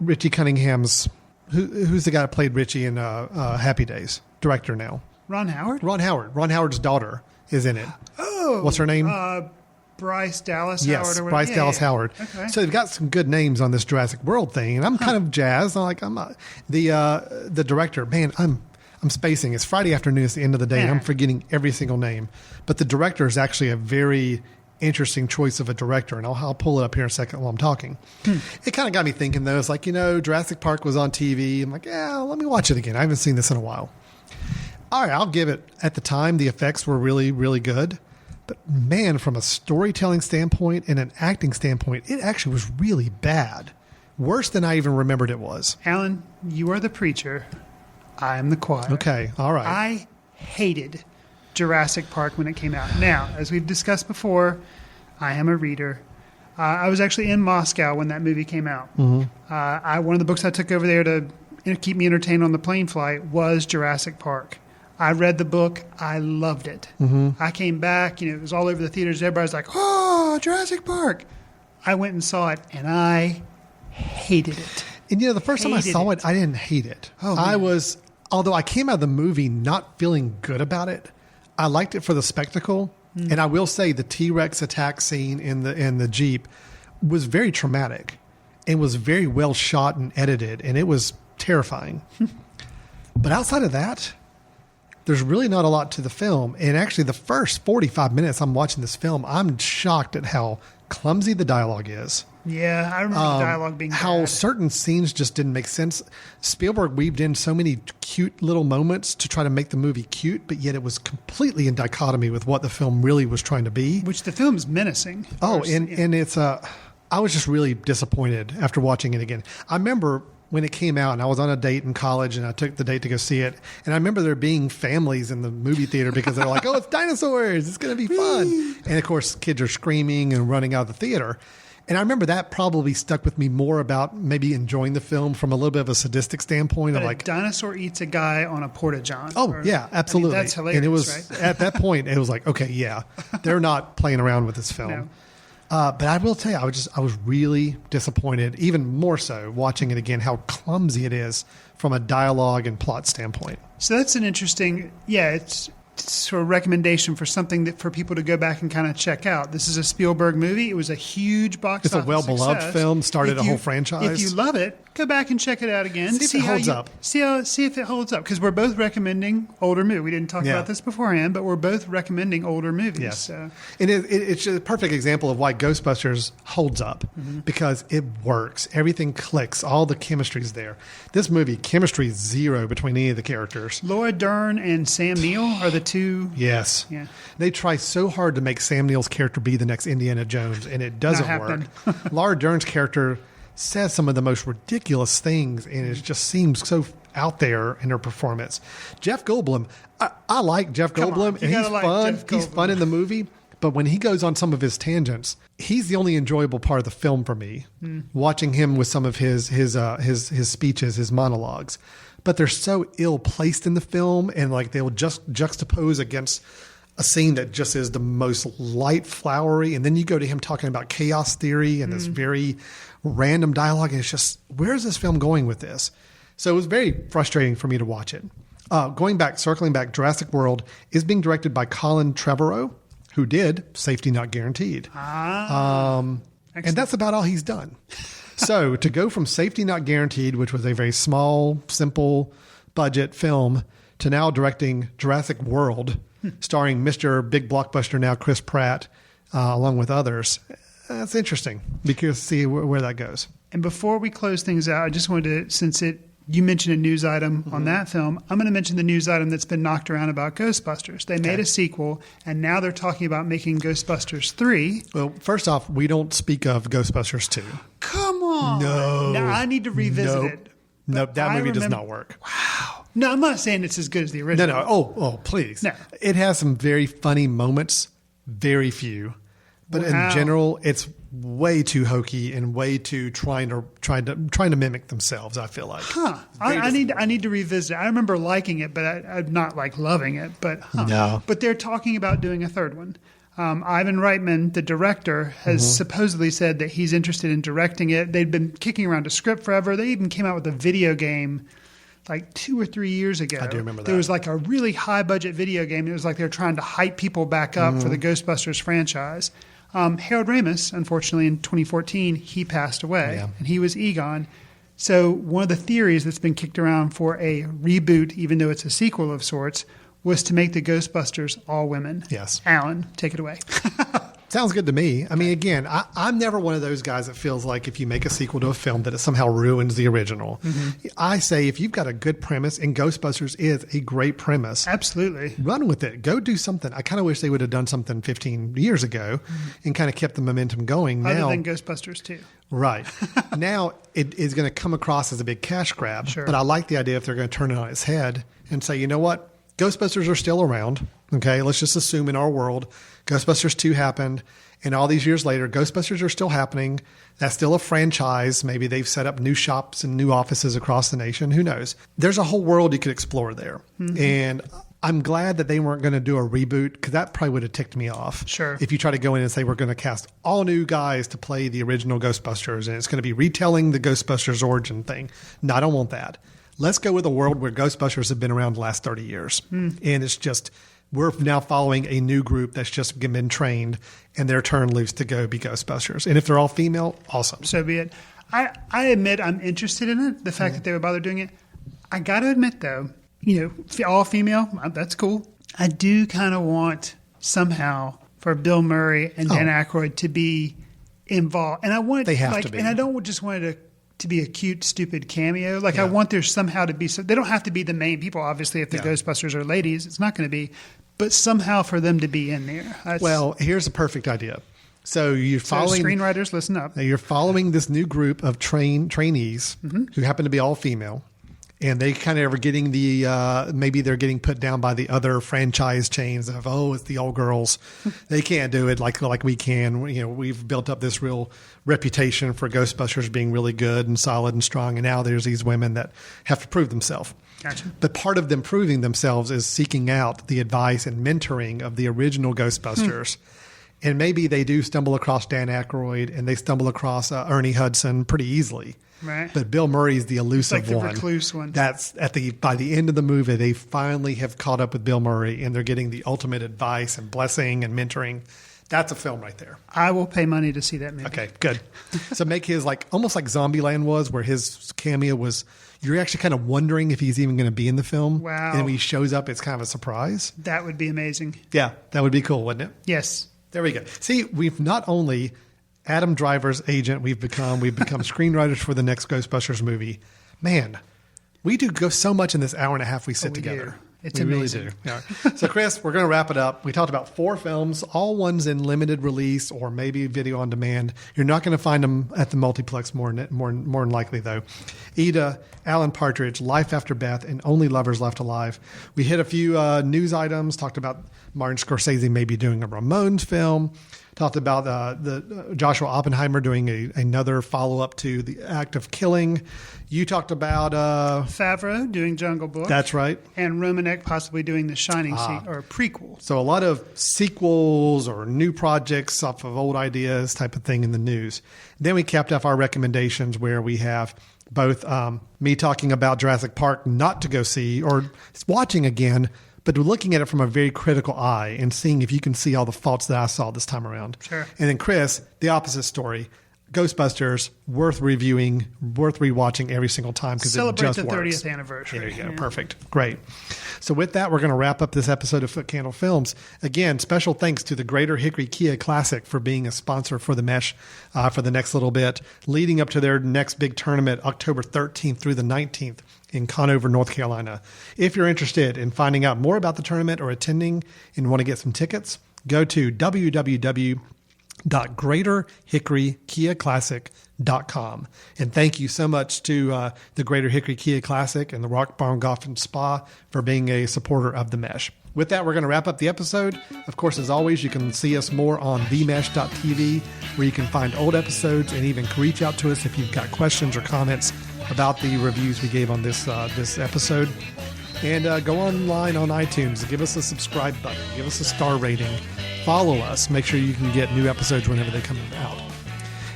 Richie Cunningham's. Who's the guy that played Richie in Happy Days? Director now. Ron Howard. Ron Howard's daughter is in it. Oh, what's her name? Bryce Dallas Howard. Yes, Bryce Dallas Howard. Okay. So they've got some good names on this Jurassic World thing, and I'm kind of jazzed. The director, man, I'm spacing. It's Friday afternoon. It's the end of the day, and I'm forgetting every single name. But the director is actually a very interesting choice of a director, and I'll pull it up here in a second while I'm talking. It kind of got me thinking, though. It's like, Jurassic Park was on TV. I'm like, let me watch it again. I haven't seen this in a while. All right, I'll give it. At the time, the effects were really, really good. But man, from a storytelling standpoint and an acting standpoint, it actually was really bad. Worse than I even remembered it was. Alan, you are the preacher. I am the choir. Okay, all right. I hated Jurassic Park when it came out. Now, as we've discussed before, I am a reader. I was actually in Moscow when that movie came out. Mm-hmm. One of the books I took over there to keep me entertained on the plane flight was Jurassic Park. I read the book. I loved it. I came back, it was all over the theaters. Everybody's like, oh, Jurassic Park. I went and saw it, and I hated it. And, the first time I saw it, I didn't hate it. Oh, although I came out of the movie not feeling good about it, I liked it for the spectacle. And I will say the T-Rex attack scene in the Jeep was very traumatic and was very well shot and edited, and it was terrifying. But outside of that, there's really not a lot to the film. And actually, the first 45 minutes I'm watching this film, I'm shocked at how clumsy the dialogue is. Yeah, I remember the dialogue being how bad. certain scenes just didn't make sense. Spielberg weaved in so many cute little moments to try to make the movie cute, but yet it was completely in dichotomy with what the film really was trying to be. Which the film's menacing. Oh, and it's I was just really disappointed after watching it again. I remember when it came out, and I was on a date in college, and I took the date to go see it. And I remember there being families in the movie theater because they're like, oh, it's dinosaurs. It's going to be fun. And, of course, kids are screaming and running out of the theater. And I remember that probably stuck with me more about maybe enjoying the film from a little bit of a sadistic standpoint. But of like, a dinosaur eats a guy on a porta-john. Oh, yeah, absolutely. That's hilarious, and it was, right? At that point, it was like, okay, yeah, they're not playing around with this film. No. But I will tell you, I was really disappointed, even more so watching it again, how clumsy it is from a dialogue and plot standpoint. So that's an interesting, it's sort of recommendation for something that for people to go back and kind of check out. This is a Spielberg movie. It was a huge box office. It's a well-beloved film, started a whole franchise. If you love it, go back and check it out again. See if it holds up. See if it holds up. Because we're both recommending older movies. We didn't talk about this beforehand, but we're both recommending older movies. Yes. So. And it's a perfect example of why Ghostbusters holds up, because it works. Everything clicks. All the chemistry's there. This movie, chemistry is zero between any of the characters. Laura Dern and Sam Neill are the two. Yes. Yeah. They try so hard to make Sam Neill's character be the next Indiana Jones, and it doesn't work. Laura Dern's character says some of the most ridiculous things, and it just seems so out there in her performance. Jeff Goldblum, I like Jeff Goldblum, and he's fun. He's fun in the movie, but when he goes on some of his tangents, he's the only enjoyable part of the film for me. Watching him with some of his speeches, his monologues, but they're so ill placed in the film, and like they'll just juxtapose against a scene that just is the most light, flowery, and then you go to him talking about chaos theory and this very random dialogue, and it's just, where is this film going with this? So it was very frustrating for me to watch it. Circling back, Jurassic World is being directed by Colin Trevorrow, who did Safety Not Guaranteed. And that's about all he's done. So to go from Safety Not Guaranteed, which was a very small, simple budget film, to now directing Jurassic World, starring Mr. Big Blockbuster now, Chris Pratt, along with others. That's interesting. Be curious to see where that goes. And before we close things out, I just wanted to, since you mentioned a news item on that film, I'm going to mention the news item that's been knocked around about Ghostbusters. They made a sequel, and now they're talking about making Ghostbusters 3. Well, first off, we don't speak of Ghostbusters 2. Come on. No. Now I need to revisit it. Nope, that movie does not work. Wow. No, I'm not saying it's as good as the original. No. Oh, please. No. It has some very funny moments, very few. But in general, it's way too hokey and way too trying to mimic themselves, I feel like. I need to revisit it. I remember liking it, but I'm not like loving it. But No. But they're talking about doing a third one. Ivan Reitman, the director, has supposedly said that he's interested in directing it. They've been kicking around a script forever. They even came out with a video game like 2 or 3 years ago. I do remember that. There was like a really high budget video game. It was like they were trying to hype people back up for the Ghostbusters franchise. Harold Ramis, unfortunately, in 2014, he passed away, and he was Egon. So one of the theories that's been kicked around for a reboot, even though it's a sequel of sorts, was to make the Ghostbusters all women. Yes. Alan, take it away. Sounds good to me. I mean, again, I'm never one of those guys that feels like if you make a sequel to a film that it somehow ruins the original. I say if you've got a good premise, and Ghostbusters is a great premise. Absolutely. Run with it. Go do something. I kind of wish they would have done something 15 years ago and kind of kept the momentum going. Other than Ghostbusters 2. Right. Now it is going to come across as a big cash grab. Sure. But I like the idea if they're going to turn it on its head and say, you know what? Ghostbusters are still around. Okay, let's just assume in our world, Ghostbusters 2 happened, and all these years later, Ghostbusters are still happening. That's still a franchise. Maybe they've set up new shops and new offices across the nation. Who knows? There's a whole world you could explore there. And I'm glad that they weren't going to do a reboot, because that probably would have ticked me off. Sure. If you try to go in and say we're going to cast all new guys to play the original Ghostbusters and it's going to be retelling the Ghostbusters origin thing. No, I don't want that. Let's go with a world where Ghostbusters have been around the last 30 years. And it's just, we're now following a new group that's just been trained and they're turned loose to go be Ghostbusters. And if they're all female, awesome. So be it. I admit I'm interested in it, the fact that they would bother doing it. I got to admit, though, all female, that's cool. I do kind of want somehow for Bill Murray and Dan Aykroyd to be involved. And I want they have to be. And I don't just want it to be a cute, stupid cameo. I want there somehow to be they don't have to be the main people, obviously, if the Ghostbusters are ladies. It's not going to be. But somehow for them to be in there. Well, here's a perfect idea. So you're following screenwriters, listen up. You're following this new group of trainees who happen to be all female. And they kind of are getting maybe they're getting put down by the other franchise chains of, it's the old girls. They can't do it like we can. We've built up this real reputation for Ghostbusters being really good and solid and strong. And now there's these women that have to prove themselves. Gotcha. But part of them proving themselves is seeking out the advice and mentoring of the original Ghostbusters. And maybe they do stumble across Dan Aykroyd and they stumble across Ernie Hudson pretty easily. Right. But Bill Murray's the elusive one. Recluse one. That's by the end of the movie, they finally have caught up with Bill Murray and they're getting the ultimate advice and blessing and mentoring. That's a film right there. I will pay money to see that movie. Okay, good. So make his almost like Zombieland was, where his cameo was, you're actually kind of wondering if he's even going to be in the film. Wow. And when he shows up, it's kind of a surprise. That would be amazing. Yeah, that would be cool, wouldn't it? Yes. There we go. See, we've not only Adam Driver's agent, we've become screenwriters for the next Ghostbusters movie. Man, we do go so much in this hour and a half we sit together. It's amazing. Really do. Yeah. So, Chris, we're going to wrap it up. We talked about 4 films, all ones in limited release or maybe video on demand. You're not going to find them at the multiplex more than likely, though. Ida, Alan Partridge, Life After Beth, and Only Lovers Left Alive. We hit a few news items, talked about Martin Scorsese maybe doing a Ramones film, talked about the Joshua Oppenheimer doing another follow-up to The Act of Killing. You talked about Favreau doing Jungle Book. That's right. And Romanek possibly doing The Shining or a prequel. So a lot of sequels or new projects off of old ideas type of thing in the news. Then we capped off our recommendations where we have both me talking about Jurassic Park not to go see or watching again, but looking at it from a very critical eye and seeing if you can see all the faults that I saw this time around. Sure. And then Chris, the opposite story. Ghostbusters, worth reviewing, worth rewatching every single time because it just works. Celebrate the 30th anniversary. There you go. Yeah. Perfect. Great. So with that, we're going to wrap up this episode of Footcandle Films. Again, special thanks to the Greater Hickory Kia Classic for being a sponsor for the Mesh for the next little bit, leading up to their next big tournament, October 13th through the 19th in Conover, North Carolina. If you're interested in finding out more about the tournament or attending and want to get some tickets, go to www.greaterhickorykiaclassic.com. And thank you so much to the Greater Hickory Kia Classic and the Rock Barn Golf and Spa for being a supporter of the Mesh. With that, we're going to wrap up the episode. Of course, as always, you can see us more on themesh.tv, where you can find old episodes and even reach out to us if you've got questions or comments about the reviews we gave on this episode. And go online on iTunes, give us a subscribe button, give us a star rating, follow us, make sure you can get new episodes whenever they come out.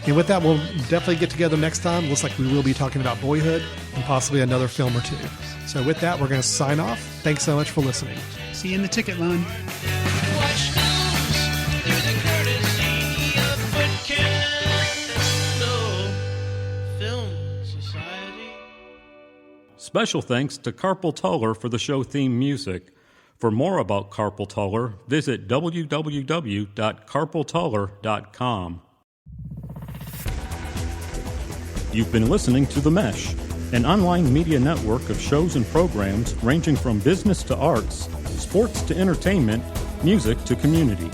And with that, we'll definitely get together next time. Looks like we will be talking about Boyhood and possibly another film or two. So with that, we're going to sign off. Thanks so much for listening. See you in the ticket line. Watch films through the courtesy of Footcandle Film Society. Special thanks to Carpal Tuller for the show theme music. For more about Carpal Tuller, visit www.carpaltuller.com. You've been listening to The Mesh, an online media network of shows and programs ranging from business to arts, sports to entertainment, music to community.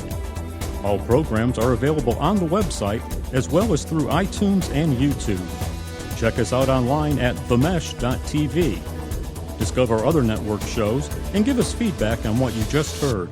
All programs are available on the website as well as through iTunes and YouTube. Check us out online at themesh.tv. Discover other network shows and give us feedback on what you just heard.